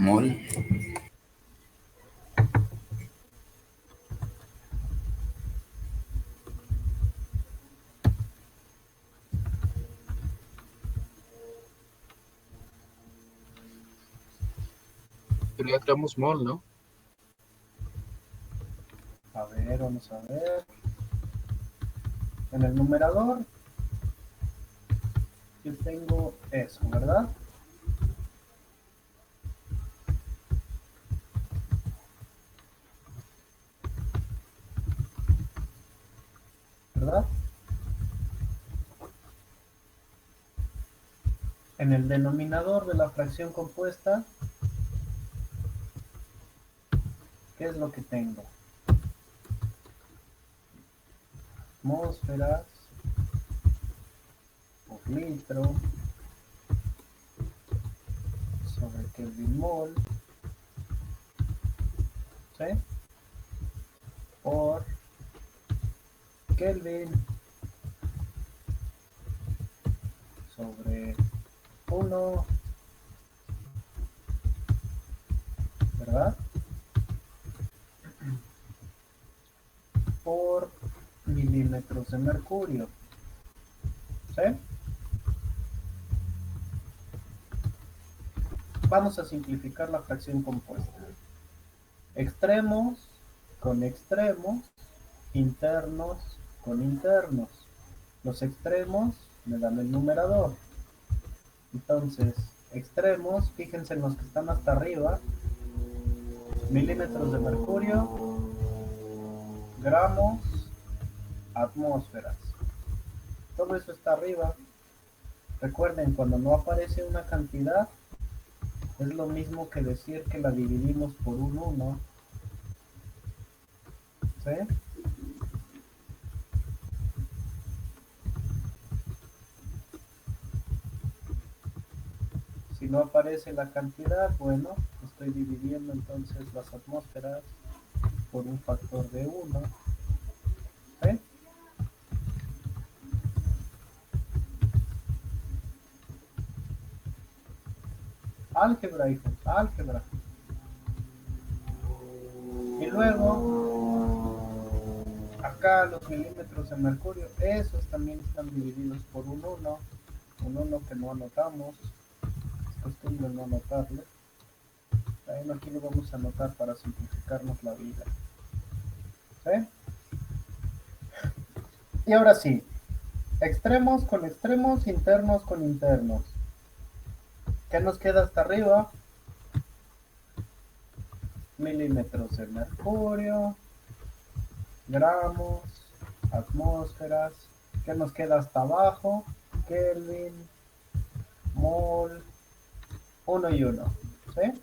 mol. Sería gramos mol, ¿no? A ver, vamos a ver. En el numerador yo tengo eso, ¿verdad? ¿Verdad? En el denominador de la fracción compuesta, ¿qué es lo que tengo? Atmósferas por litro sobre Kelvin mol, ¿sí? Por Kelvin sobre 1, ¿verdad? Por milímetros de mercurio, ¿sí? Vamos a simplificar la fracción compuesta. Extremos con extremos, internos con internos. Los extremos me dan el numerador. Entonces, extremos, fíjense en los que están hasta arriba, milímetros de mercurio, gramos, atmósferas. Todo eso está arriba. Recuerden, cuando no aparece una cantidad, es lo mismo que decir que la dividimos por un 1. ¿Sí? Si no aparece la cantidad, bueno, estoy dividiendo entonces las atmósferas por un factor de 1. ¿Sí? Álgebra, hijos, álgebra. Y luego, acá los milímetros de mercurio, esos también están divididos por un 1. Un 1 que no anotamos. Es costumbre no anotarlo. Bueno, aquí lo vamos a anotar para simplificarnos la vida. ¿Sí? Y ahora sí, extremos con extremos, internos con internos. ¿Qué nos queda hasta arriba? Milímetros de mercurio, gramos, atmósferas. ¿Qué nos queda hasta abajo? Kelvin, mol, 1 y 1. ¿Sí?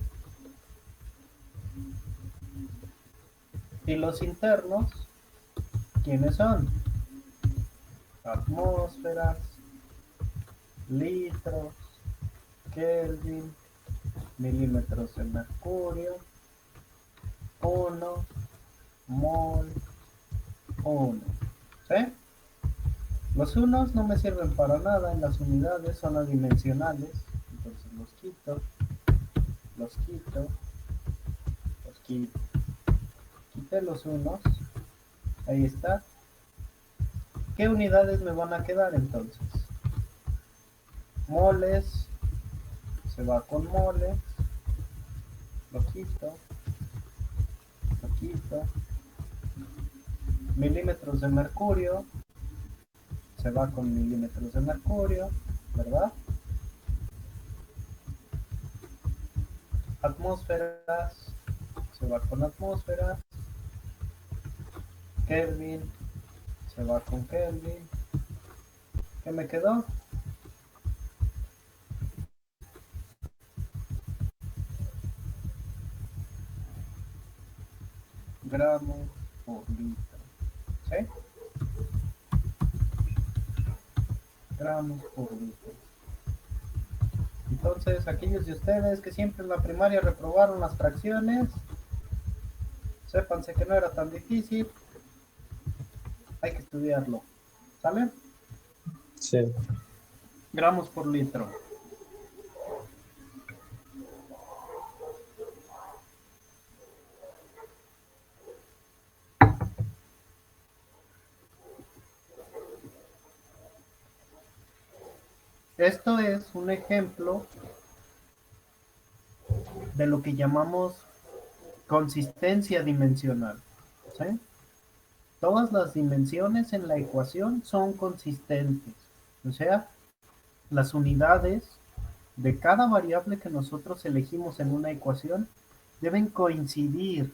Y los internos, ¿quiénes son? Atmósferas, litros, Kelvin, milímetros de mercurio, 1, mol, 1. ¿Sí? Los unos no me sirven para nada en las unidades, son adimensionales. Entonces los quito, los quito, los quito. Quité los unos. Ahí está. ¿Qué unidades me van a quedar entonces? Moles. Se va con moles. Lo quito. Lo quito. Milímetros de mercurio. Se va con milímetros de mercurio, ¿verdad? Atmósferas. Se va con atmósferas. Kelvin. Se va con Kelvin. ¿Qué me quedó? Gramos por litro. ¿Sí? Gramos por litro. Entonces, aquellos de ustedes que siempre en la primaria reprobaron las fracciones, sépanse que no era tan difícil. Hay que estudiarlo. ¿Sale? Sí. Gramos por litro. Esto es un ejemplo de lo que llamamos consistencia dimensional. ¿Sí? Todas las dimensiones en la ecuación son consistentes. O sea, las unidades de cada variable que nosotros elegimos en una ecuación deben coincidir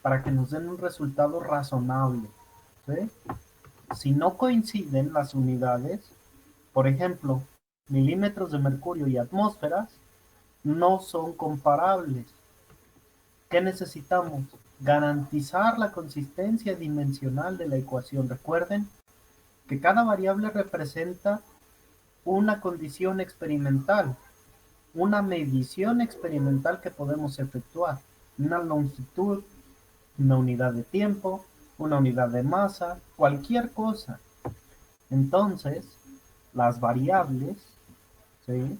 para que nos den un resultado razonable, ¿sí? Si no coinciden las unidades, por ejemplo, milímetros de mercurio y atmósferas, no son comparables. ¿Qué necesitamos? Garantizar la consistencia dimensional de la ecuación. Recuerden que cada variable representa una condición experimental, una medición experimental que podemos efectuar, una longitud, una unidad de tiempo, una unidad de masa, cualquier cosa. Entonces, las variables, ¿sí?,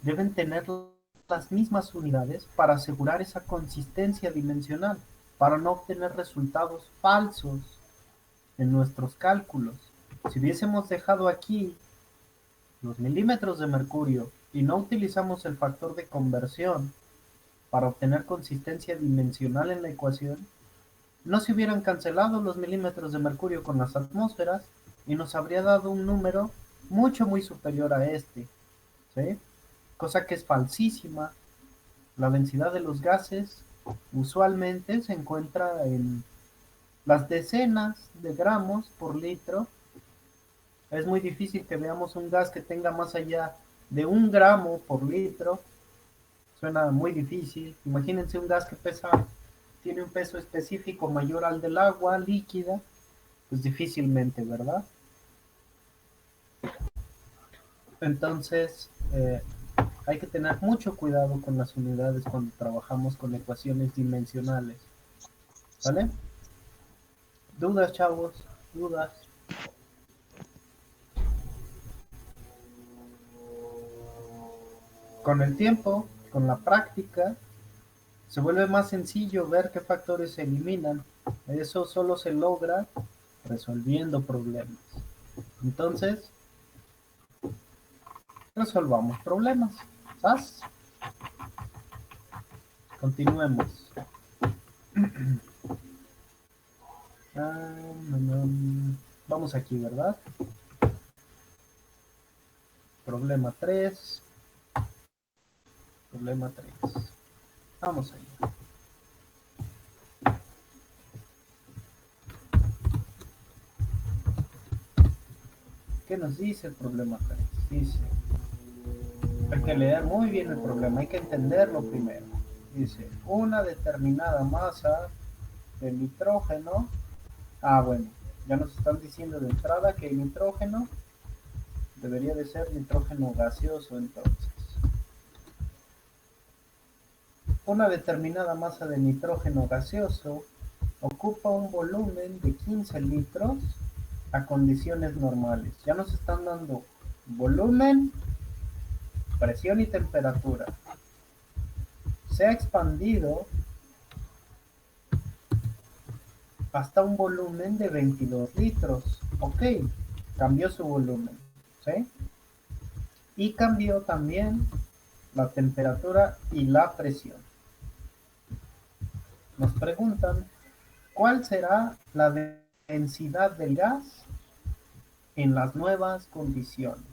deben tener las mismas unidades para asegurar esa consistencia dimensional, para no obtener resultados falsos en nuestros cálculos. Si hubiésemos dejado aquí los milímetros de mercurio y no utilizamos el factor de conversión para obtener consistencia dimensional en la ecuación, no se hubieran cancelado los milímetros de mercurio con las atmósferas y nos habría dado un número muy superior a este, ¿sí? Cosa que es falsísima. La densidad de los gases usualmente se encuentra en las decenas de gramos por litro. Es muy difícil que veamos un gas que tenga más allá de 1 gramo por litro. Suena muy difícil. Imagínense un gas que tiene un peso específico mayor al del agua líquida. Pues difícilmente, ¿verdad? Entonces, hay que tener mucho cuidado con las unidades cuando trabajamos con ecuaciones dimensionales. ¿Vale? ¿Dudas, chavos? ¿Dudas? Con el tiempo, con la práctica, se vuelve más sencillo ver qué factores se eliminan. Eso solo se logra resolviendo problemas. Entonces, resolvamos problemas. ¿Sabes? Continuemos. Vamos aquí, ¿verdad? Problema 3. Problema 3. Vamos allá. ¿Qué nos dice el problema 3? Dice, hay que leer muy bien el problema, hay que entenderlo primero. Dice, una determinada masa de nitrógeno. Bueno, ya nos están diciendo de entrada que el nitrógeno debería de ser nitrógeno gaseoso entonces. Una determinada masa de nitrógeno gaseoso ocupa un volumen de 15 litros a condiciones normales. Ya nos están dando volumen, presión y temperatura. Se ha expandido hasta un volumen de 22 litros. Ok, cambió su volumen, ¿sí? Y cambió también la temperatura y la presión. Nos preguntan, ¿cuál será la densidad del gas en las nuevas condiciones?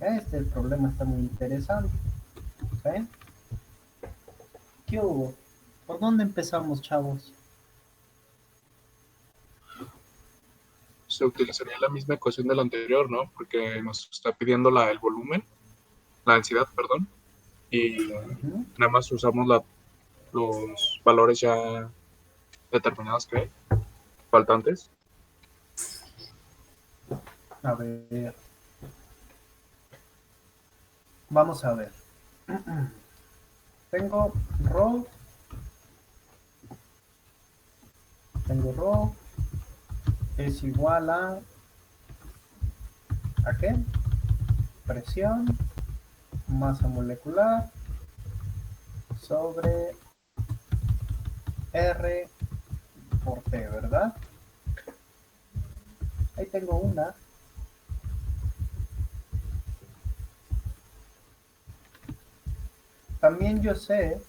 Este problema está muy interesante, ¿sí? ¿Qué hubo? ¿Por dónde empezamos, chavos? Se utilizaría la misma ecuación de la anterior, ¿no? Porque nos está pidiendo el volumen, la densidad, perdón, y nada más usamos los valores ya determinados que hay, faltantes. A ver. Vamos a ver. Tengo ρ. Es igual ¿a qué? Presión, masa molecular, sobre R por T, ¿verdad? Ahí tengo una. También yo sé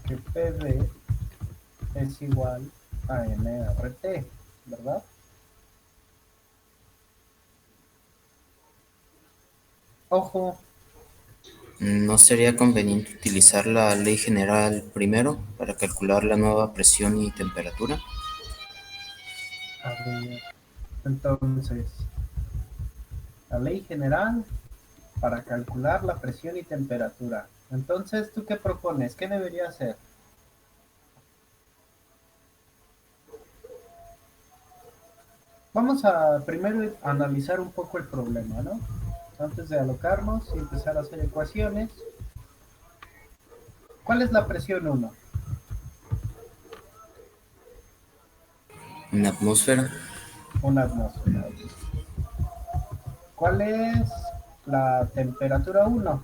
que PV es igual a MRT, ¿verdad? Ojo, ¿No sería conveniente utilizar la ley general primero para calcular la nueva presión y temperatura? a ver, entonces, la ley general para calcular la presión y temperatura. Entonces, ¿tú qué propones? ¿Qué debería hacer? Vamos a primero analizar un poco el problema, ¿no? Antes de alocarnos y empezar a hacer ecuaciones. ¿Cuál es la presión 1? ¿Una atmósfera? Una atmósfera. ¿Cuál es la temperatura 1?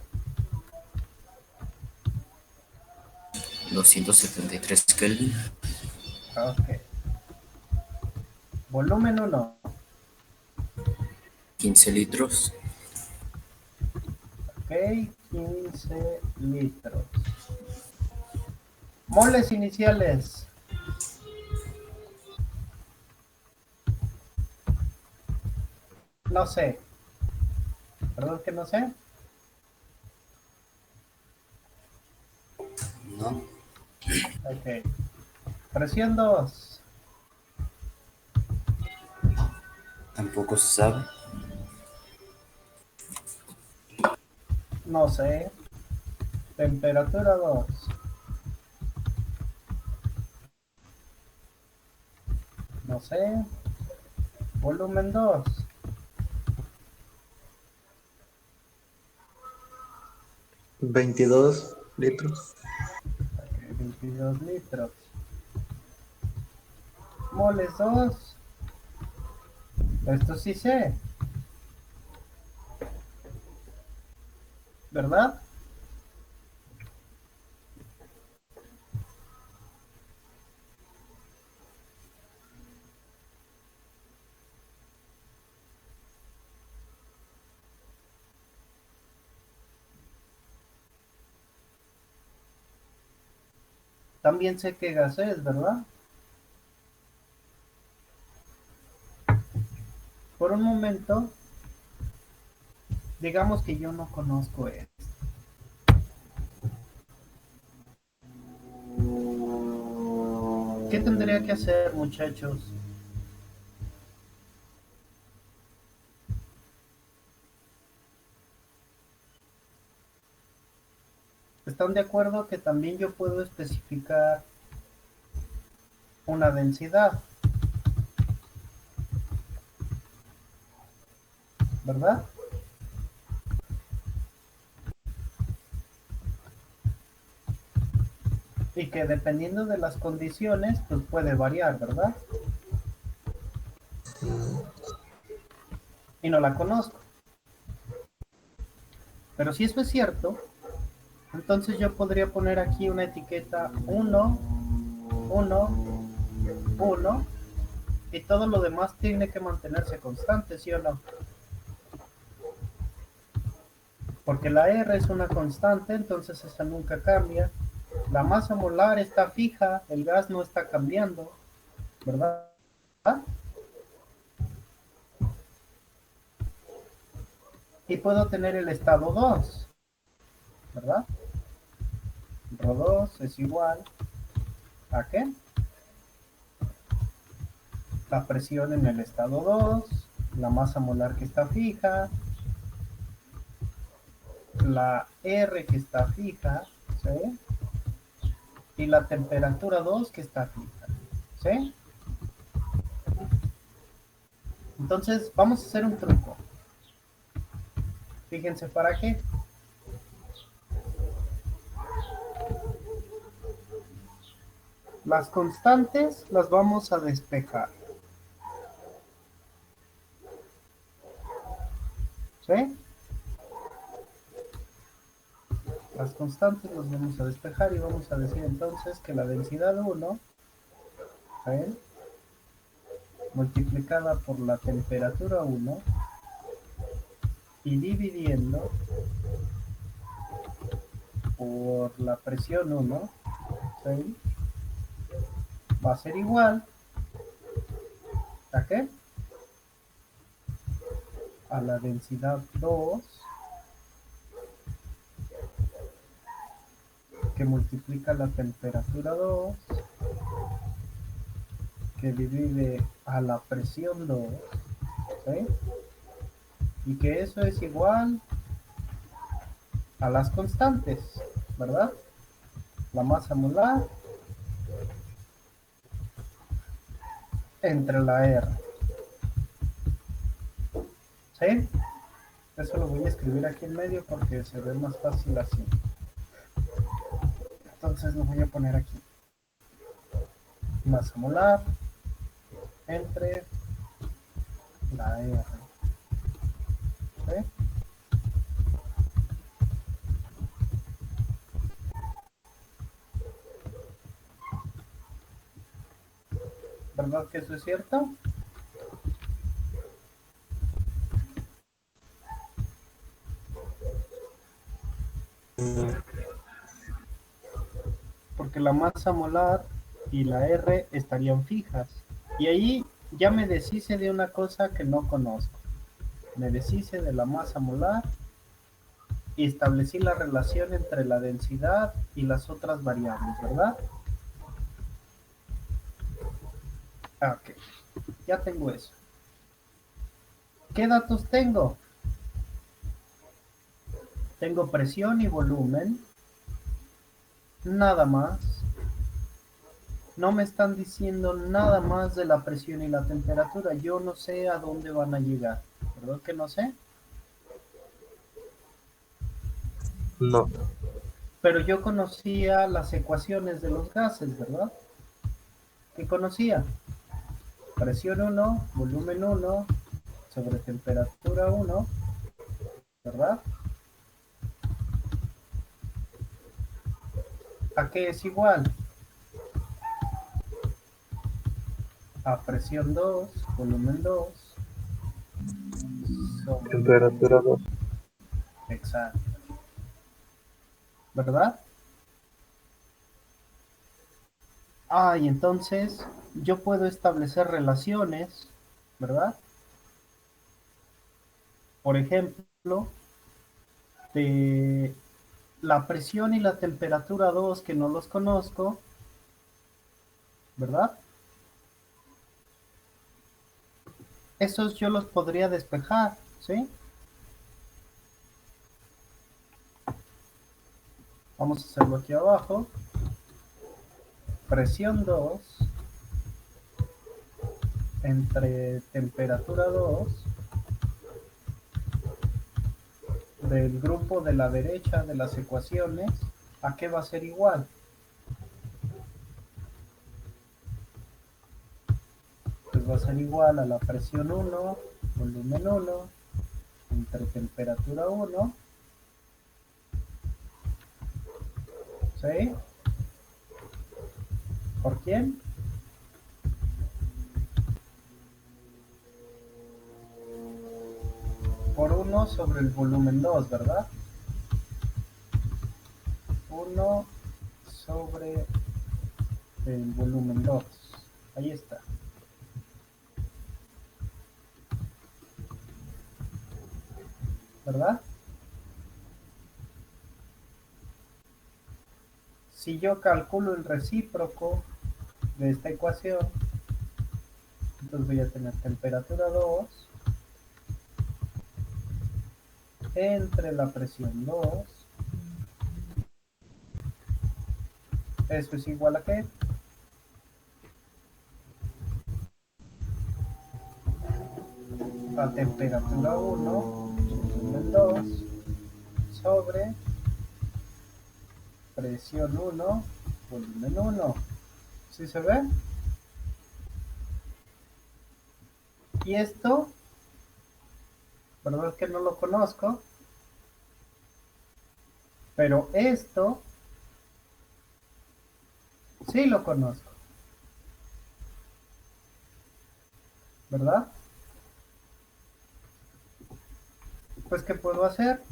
273 Kelvin. Ok. Volumen 1. 15 litros. Ok, 15 litros. Moles iniciales. No sé. Perdón que no sé. No, Ok. Presión 2. tampoco se sabe. No sé. Temperatura 2. No sé. Volumen 2. 22 litros. Ok, 22 litros. Moles 2. Esto sí sé. ¿Verdad? También sé qué gas es, ¿verdad? Por un momento, digamos que yo no conozco esto. ¿Qué tendría que hacer, muchachos? ¿Están de acuerdo que también yo puedo especificar una densidad, ¿verdad? Y que dependiendo de las condiciones, pues puede variar, ¿verdad? Y no la conozco. Pero si eso es cierto, entonces yo podría poner aquí una etiqueta 1, 1, 1, y todo lo demás tiene que mantenerse constante, ¿sí o no? Porque la R es una constante, entonces esa nunca cambia. La masa molar está fija, el gas no está cambiando, ¿verdad? Y puedo tener el estado 2, ¿verdad? Rho2 es igual a ¿qué? La presión en el estado 2, la masa molar que está fija, la R que está fija, ¿sí? Y la temperatura 2 que está fija, ¿sí? Entonces vamos a hacer un truco. Fíjense para qué. Las constantes las vamos a despejar, ¿sí? Las constantes las vamos a despejar y vamos a decir entonces que la densidad 1, ¿sí? Multiplicada por la temperatura 1 y dividiendo por la presión 1, ¿sí? Va a ser igual a ¿qué? A la densidad 2 que multiplica la temperatura 2, que divide a la presión 2, ¿sí? Y que eso es igual a las constantes, ¿verdad? La masa molar entre la R, ¿sí? Eso lo voy a escribir aquí en medio porque se ve más fácil así. Entonces lo voy a poner aquí. Masa molar entre la R, ¿sí? ¿Verdad que eso es cierto? Porque la masa molar y la R estarían fijas. Y ahí ya me deshice de una cosa que no conozco. Me deshice de la masa molar y establecí la relación entre la densidad y las otras variables, ¿verdad? Ok, ya tengo eso. ¿Qué datos tengo? Tengo presión y volumen, nada más. No me están diciendo nada más de la presión y la temperatura. Yo no sé a dónde van a llegar. ¿Verdad que no sé? No. Pero yo conocía las ecuaciones de los gases, ¿verdad? ¿Qué conocía? Presión 1, volumen 1, sobre temperatura 1, ¿verdad? ¿A qué es igual? A presión 2, volumen 2, sobre Temperatura 2. exacto. ¿Verdad? Ah, y entonces yo puedo establecer relaciones, ¿verdad? Por ejemplo, de la presión y la temperatura 2 que no los conozco, ¿verdad? Esos yo los podría despejar, ¿sí? Vamos a hacerlo aquí abajo. Presión 2 entre temperatura 2 del grupo de la derecha de las ecuaciones, ¿a qué va a ser igual? Pues va a ser igual a la presión 1, volumen 1, entre temperatura 1, ¿sí? ¿Por quién? Por 1 sobre el volumen 2, ¿verdad? 1 sobre el volumen 2. Ahí está. ¿Verdad? Si yo calculo el recíproco de esta ecuación, entonces voy a tener temperatura 2 entre la presión 2. ¿Eso es igual a qué? A temperatura 1, volumen 2, sobre presión 1, volumen 1. ¿Sí se ve? Y esto, verdad que no lo conozco, pero esto sí lo conozco, ¿verdad? Pues, ¿qué puedo hacer?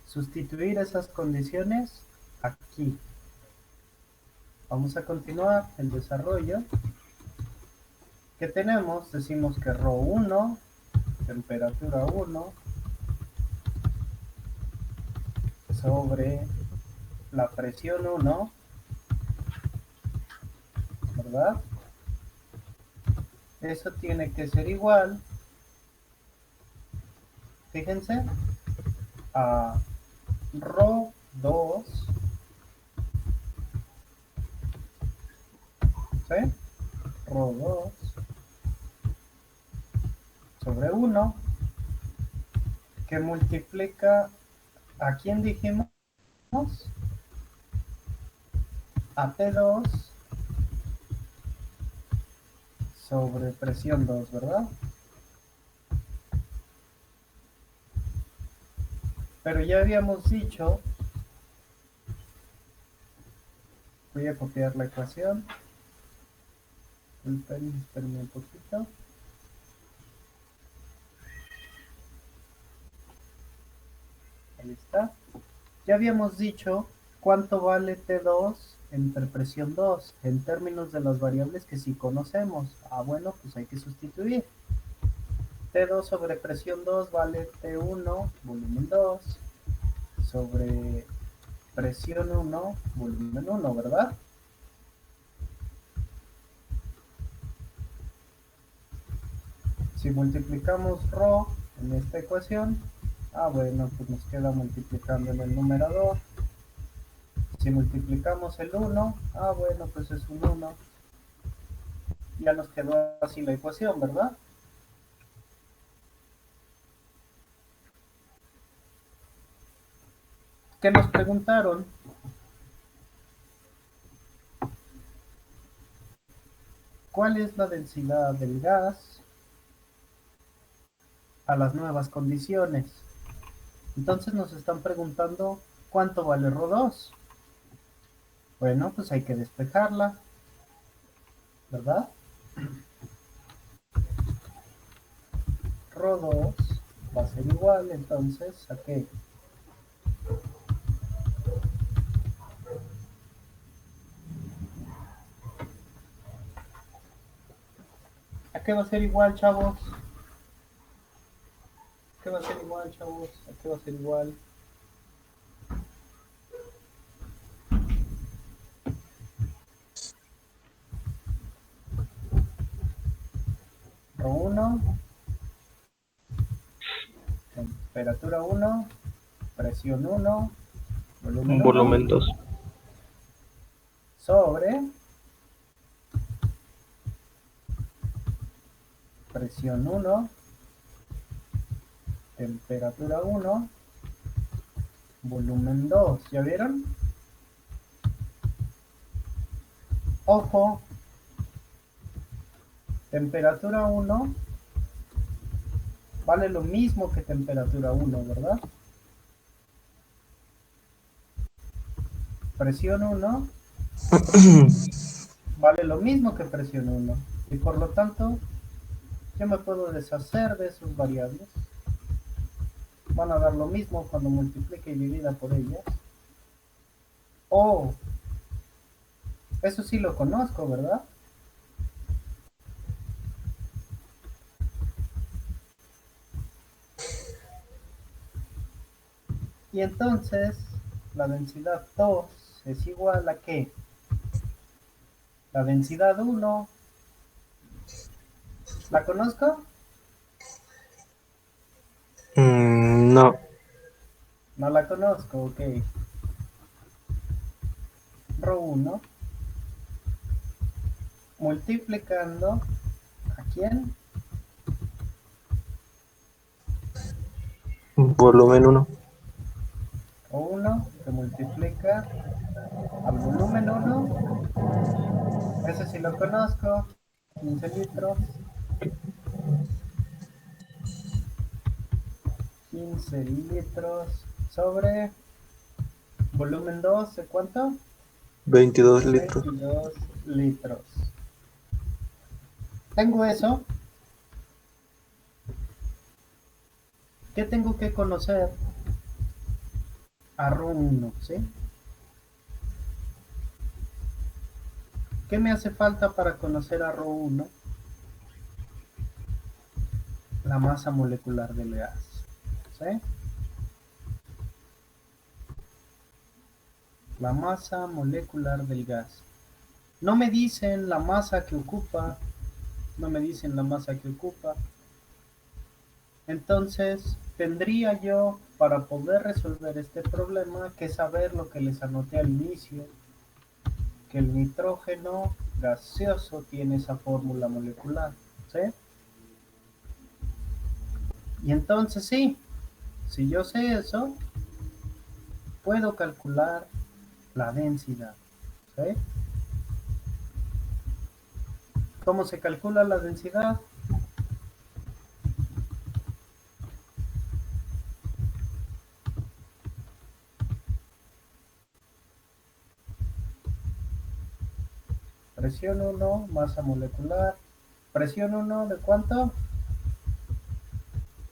Sustituir esas condiciones aquí. Vamos a continuar el desarrollo. ¿Qué tenemos? Decimos que ρ1, temperatura 1, sobre la presión 1, ¿verdad? Eso tiene que ser igual, fíjense, a ρ2, ¿sí? ρ2 sobre 1, que multiplica, ¿a quién dijimos? A T2 sobre presión 2, ¿verdad? Pero ya habíamos dicho, voy a copiar la ecuación, espérenme un poquito. Ahí está. Ya habíamos dicho cuánto vale T2 entre presión 2 en términos de las variables que sí conocemos. Ah, bueno, pues hay que sustituir. T2 sobre presión 2 vale T1 volumen 2 sobre presión 1 volumen 1, ¿verdad? Si multiplicamos ρ en esta ecuación, ah, bueno, pues nos queda multiplicando en el numerador. Si multiplicamos el 1, ah, bueno, pues es un 1. Ya nos quedó así la ecuación, ¿verdad? ¿Qué nos preguntaron? ¿Cuál es la densidad del gas a las nuevas condiciones? Entonces nos están preguntando cuánto vale ρ2. Bueno, pues hay que despejarla, ¿verdad? ρ2 va a ser igual, entonces, ¿a qué? ¿A qué va a ser igual, chavos? ¿A qué va a ser igual, chavos? ¿A qué va a ser igual? ρ1, temperatura 1, presión 1, volumen 1, Volumen 2. sobre presión 1, temperatura 1, volumen 2. ¿Ya vieron? Ojo, temperatura 1 vale lo mismo que temperatura 1, ¿verdad? Presión 1 vale lo mismo que presión 1. Y por lo tanto, yo me puedo deshacer de sus variables. Van a dar lo mismo cuando multiplique y divida por ellas. Oh, eso sí lo conozco, ¿verdad? Y entonces, la densidad 2 es igual a ¿qué? La densidad 1. ¿La conozco? No. No la conozco, ok. ρ1 multiplicando ¿a quién? Volumen 1. ρ1 que multiplica al volumen 1. Ese sí lo conozco. 15 litros. 15 litros sobre volumen 2, ¿de cuánto? 22 litros. 22 litros. Tengo eso. ¿Qué tengo que conocer? A ρ1, ¿sí? ¿Qué me hace falta para conocer a ρ1? La masa molecular del gas, ¿sí? la masa molecular del gas. No me dicen la masa que ocupa, no me dicen la masa que ocupa. Entonces, tendría yo, para poder resolver este problema, que saber lo que les anoté al inicio, que el nitrógeno gaseoso tiene esa fórmula molecular, ¿sí? Y entonces sí, si yo sé eso, puedo calcular la densidad, ¿sí? ¿Cómo se calcula la densidad? Presión 1, masa molecular. Presión 1, ¿de cuánto?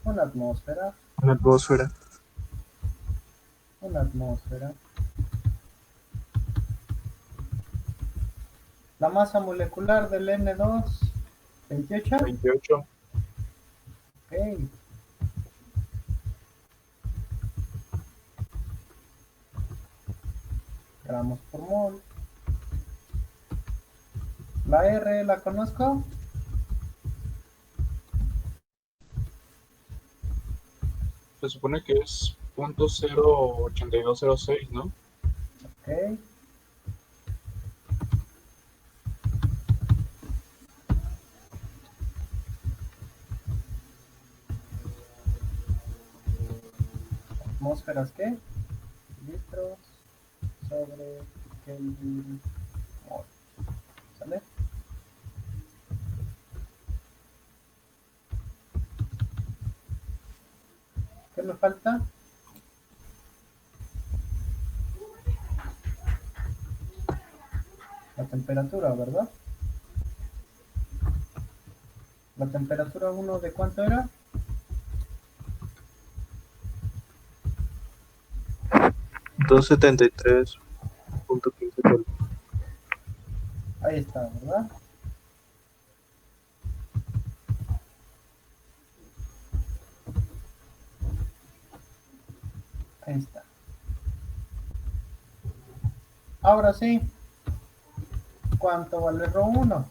Una atmósfera. Una atmósfera. Una atmósfera. La masa molecular del N2, 28. 28. Ok. Gramos por mol. La R la conozco. Se supone que es 0.08206, ¿no? Ok. ¿Atmósferas qué? Litros sobre Kelvin mol. ¿Sale? ¿Qué me falta? La temperatura, ¿verdad? La temperatura 1 ¿de cuánto era? 273.15 Kelvin. Ahí está, ¿verdad? Ahí está. Ahora sí, ¿cuánto vale Rho 1?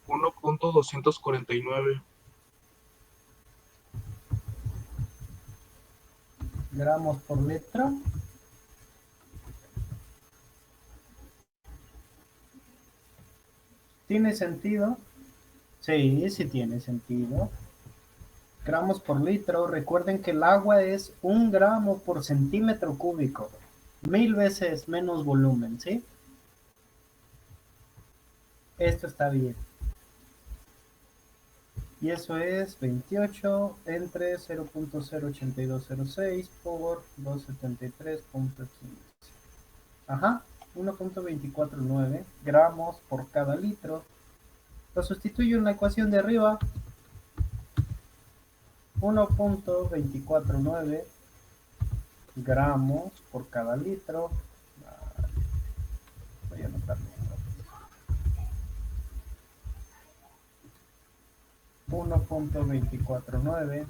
Uno punto 249. Gramos por litro. ¿Tiene sentido? Sí, sí tiene sentido. Gramos por litro. Recuerden que el agua es 1 gramo por centímetro cúbico. 1000 veces menos volumen, ¿sí? Esto está bien. Y eso es 28 entre 0.08206 por 273.15. Ajá, 1.249 gramos por cada litro. Lo sustituyo en la ecuación de arriba. 1.249 gramos por cada litro. Voy a anotarlo. 1.249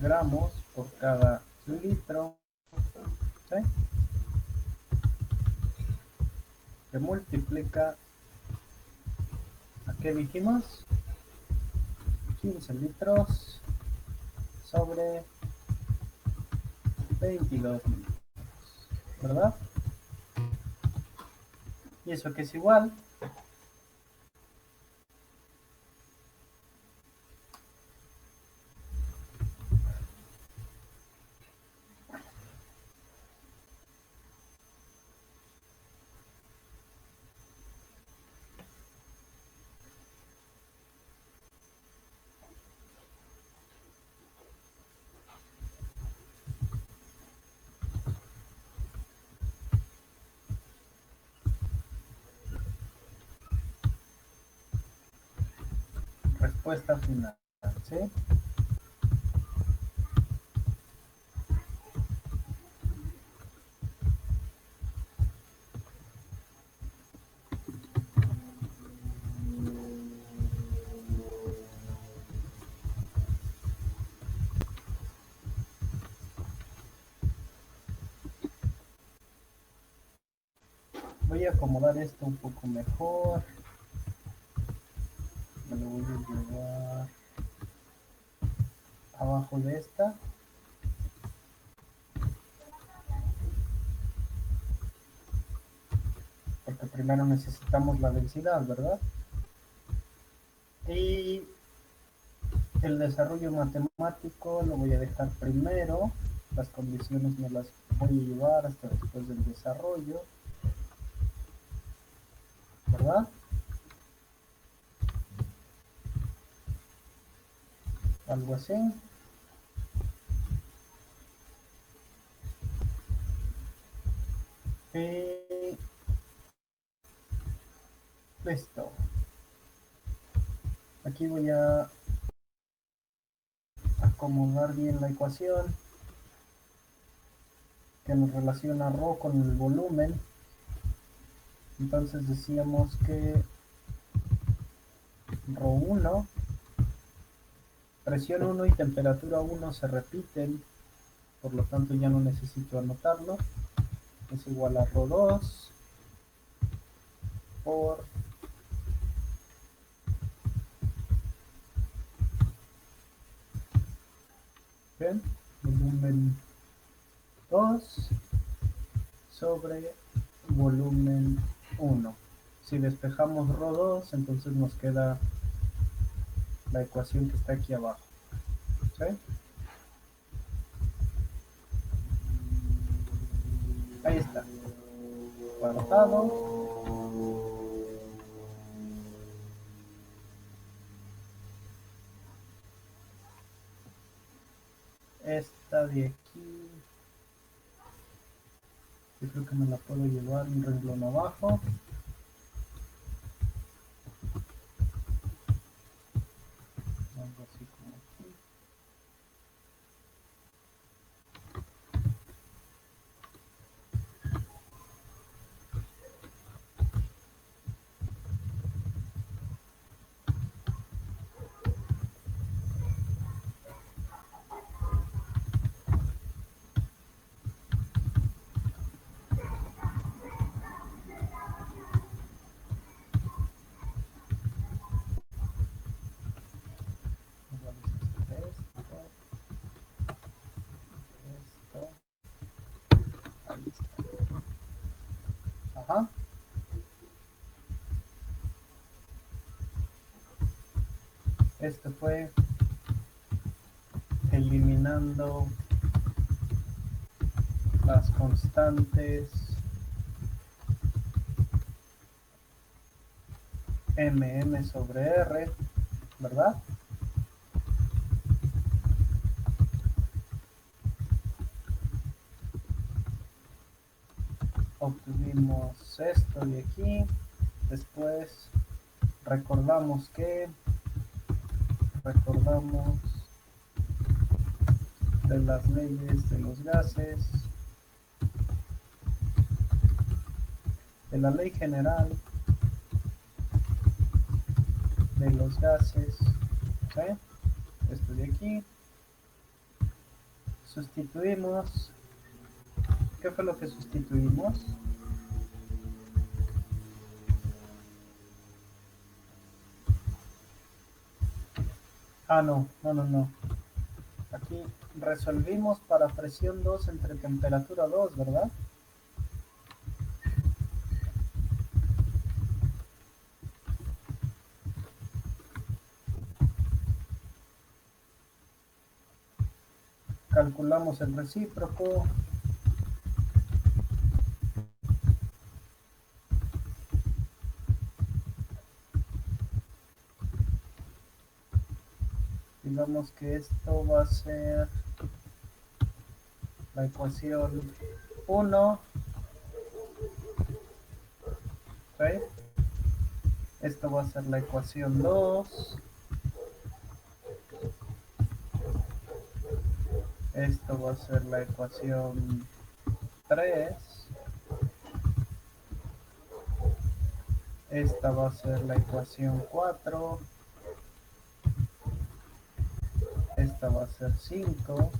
gramos por cada litro, ¿sí? Se multiplica, ¿a qué dijimos? 15 litros sobre 22 litros, ¿verdad? ¿Y eso qué es igual? respuesta final, ¿sí? Voy a acomodar esto un poco mejor. Me lo voy a llevar abajo de esta. Porque primero necesitamos la densidad, ¿verdad? Y el desarrollo matemático lo voy a dejar primero. Las condiciones me las voy a llevar hasta después del desarrollo, ¿verdad? Algo así. Y listo. Aquí voy a acomodar bien la ecuación que nos relaciona ρ con el volumen. Entonces decíamos que ρ1, presión 1 y temperatura 1 se repiten, por lo tanto ya no necesito anotarlo. Es igual a ρ2 por bien, volumen 2 sobre volumen 1. Si despejamos ρ2, entonces nos queda la ecuación que está aquí abajo, ¿sí? Ahí está. Guardado. Esta de aquí, yo creo que me la puedo llevar un renglón abajo. Algo así como aquí. Igual es esto, ahí está. Ajá. Esto fue eliminando las constantes mm sobre r, ¿verdad? Obtuvimos esto de aquí. Después recordamos de las leyes de los gases, de la ley general de los gases, ¿sí? Esto de aquí. Sustituimos. ¿Qué fue lo que sustituimos? Ah, no. Aquí resolvimos para presión 2 entre temperatura 2, ¿verdad? Calculamos el recíproco. Digamos que esto va a ser la ecuación 1, ¿sí? Esto va a ser la ecuación 2 Esto va a ser la ecuación 3. Esta va a ser la ecuación 4. Esta va a ser 5.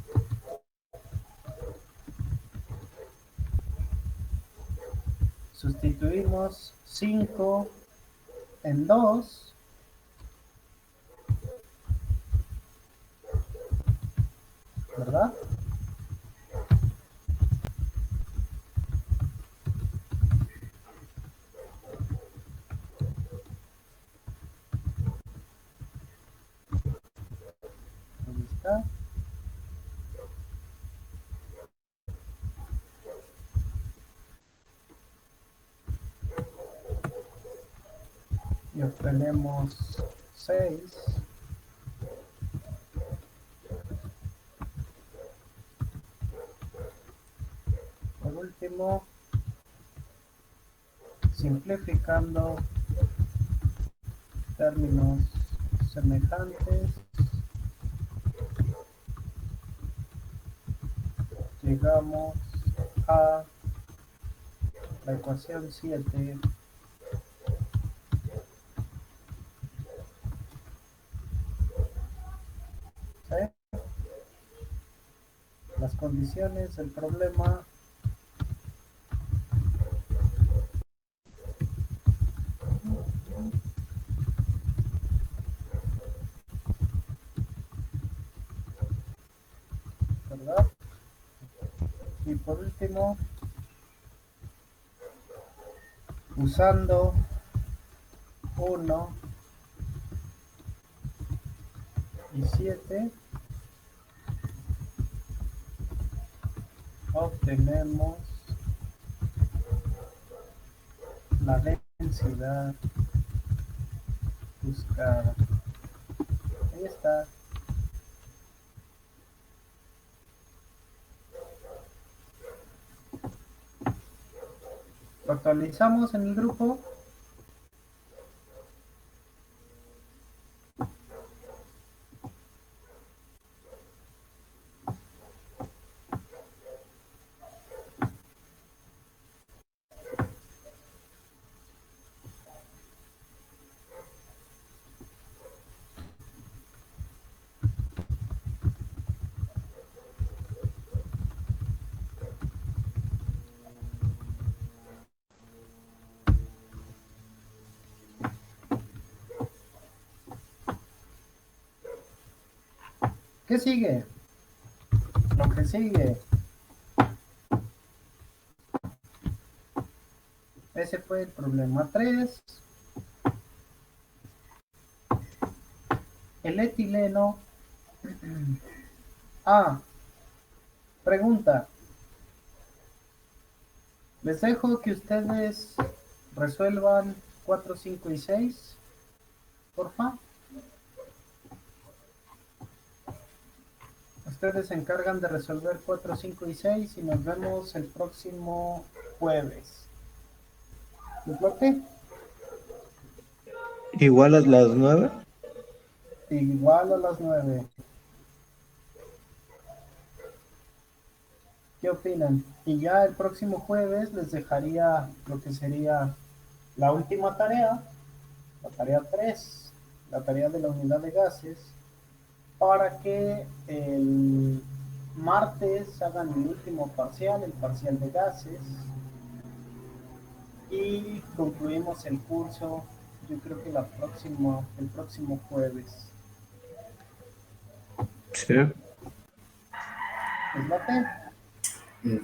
Sustituimos 5 en 2. ¿Verdad? Ahí está. Y obtenemos 6. Por último, simplificando términos semejantes, llegamos a la ecuación 7. ¿Sí? Las condiciones del problema ¿verdad? Y por último, usando 1 y 7, obtenemos la densidad buscada. Ahí está. Lo actualizamos en el grupo. ¿Qué sigue? Lo que sigue. Ese fue el problema 3. El etileno. Ah, pregunta. Les dejo que ustedes resuelvan 4, 5 y 6. Porfa. Ustedes se encargan de resolver 4, 5 y 6 y nos vemos el próximo jueves. ¿Les late? Igual a las 9. Igual a las 9. ¿Qué opinan? Y ya el próximo jueves les dejaría lo que sería la última tarea, la tarea 3, la tarea de la unidad de gases, para que el martes hagan el último parcial, el parcial de gases, y concluimos el curso, yo creo que el próximo jueves. Sí. ¿Les late?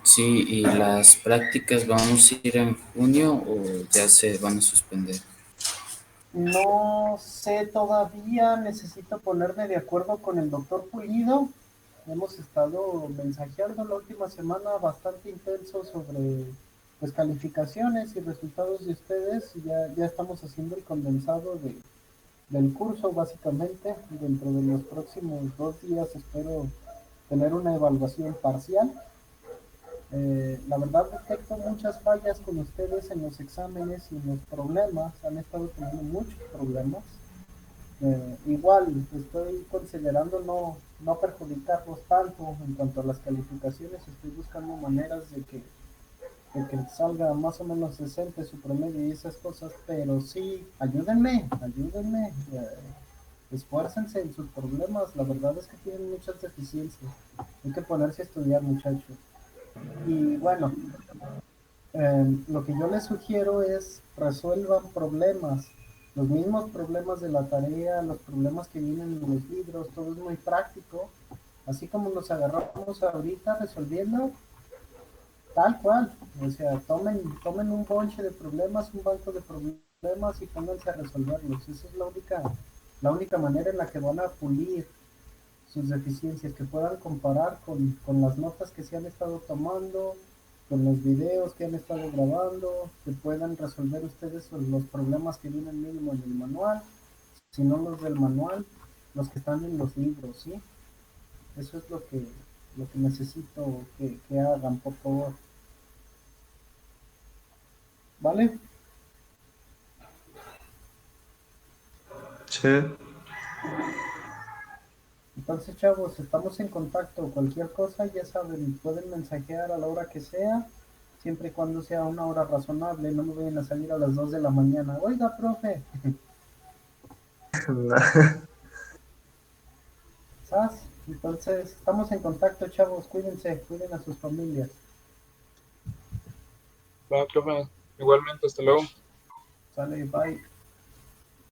Sí, ¿y las prácticas vamos a ir en junio o ya se van a suspender? No sé todavía, necesito ponerme de acuerdo con el doctor Pulido. Hemos estado mensajeando la última semana bastante intenso sobre pues, calificaciones y resultados de ustedes. Ya estamos haciendo el condensado del curso básicamente. Dentro de los próximos 2 días espero tener una evaluación parcial. La verdad detecto muchas fallas con ustedes en los exámenes y en los problemas. Han estado teniendo muchos problemas. Igual estoy considerando no perjudicarlos tanto en cuanto a las calificaciones. Estoy buscando maneras de que salga más o menos decente su promedio y esas cosas, pero sí, ayúdenme, esfuércense en sus problemas. La verdad es que tienen muchas deficiencias. Hay que ponerse a estudiar, muchachos. Y bueno, lo que yo les sugiero es resuelvan problemas, los mismos problemas de la tarea, los problemas que vienen en los libros, todo es muy práctico, así como nos agarramos ahorita resolviendo, tal cual, o sea, tomen un bonche de problemas, un banco de problemas y pónganse a resolverlos. Esa es la única manera en la que van a pulir sus deficiencias, que puedan comparar con las notas que se han estado tomando, con los videos que han estado grabando, que puedan resolver ustedes los problemas que vienen mínimo en el manual, si no los del manual, los que están en los libros, ¿sí? Eso es lo que necesito que hagan, por favor. ¿Vale? Sí. Entonces, chavos, estamos en contacto. Cualquier cosa, ya saben, pueden mensajear a la hora que sea, siempre y cuando sea una hora razonable. No me vayan a salir a las 2 de la mañana. Oiga, profe. ¿Sabes? Entonces, estamos en contacto, chavos. Cuídense, cuiden a sus familias. Va, profe. Igualmente, hasta luego. Sale, bye.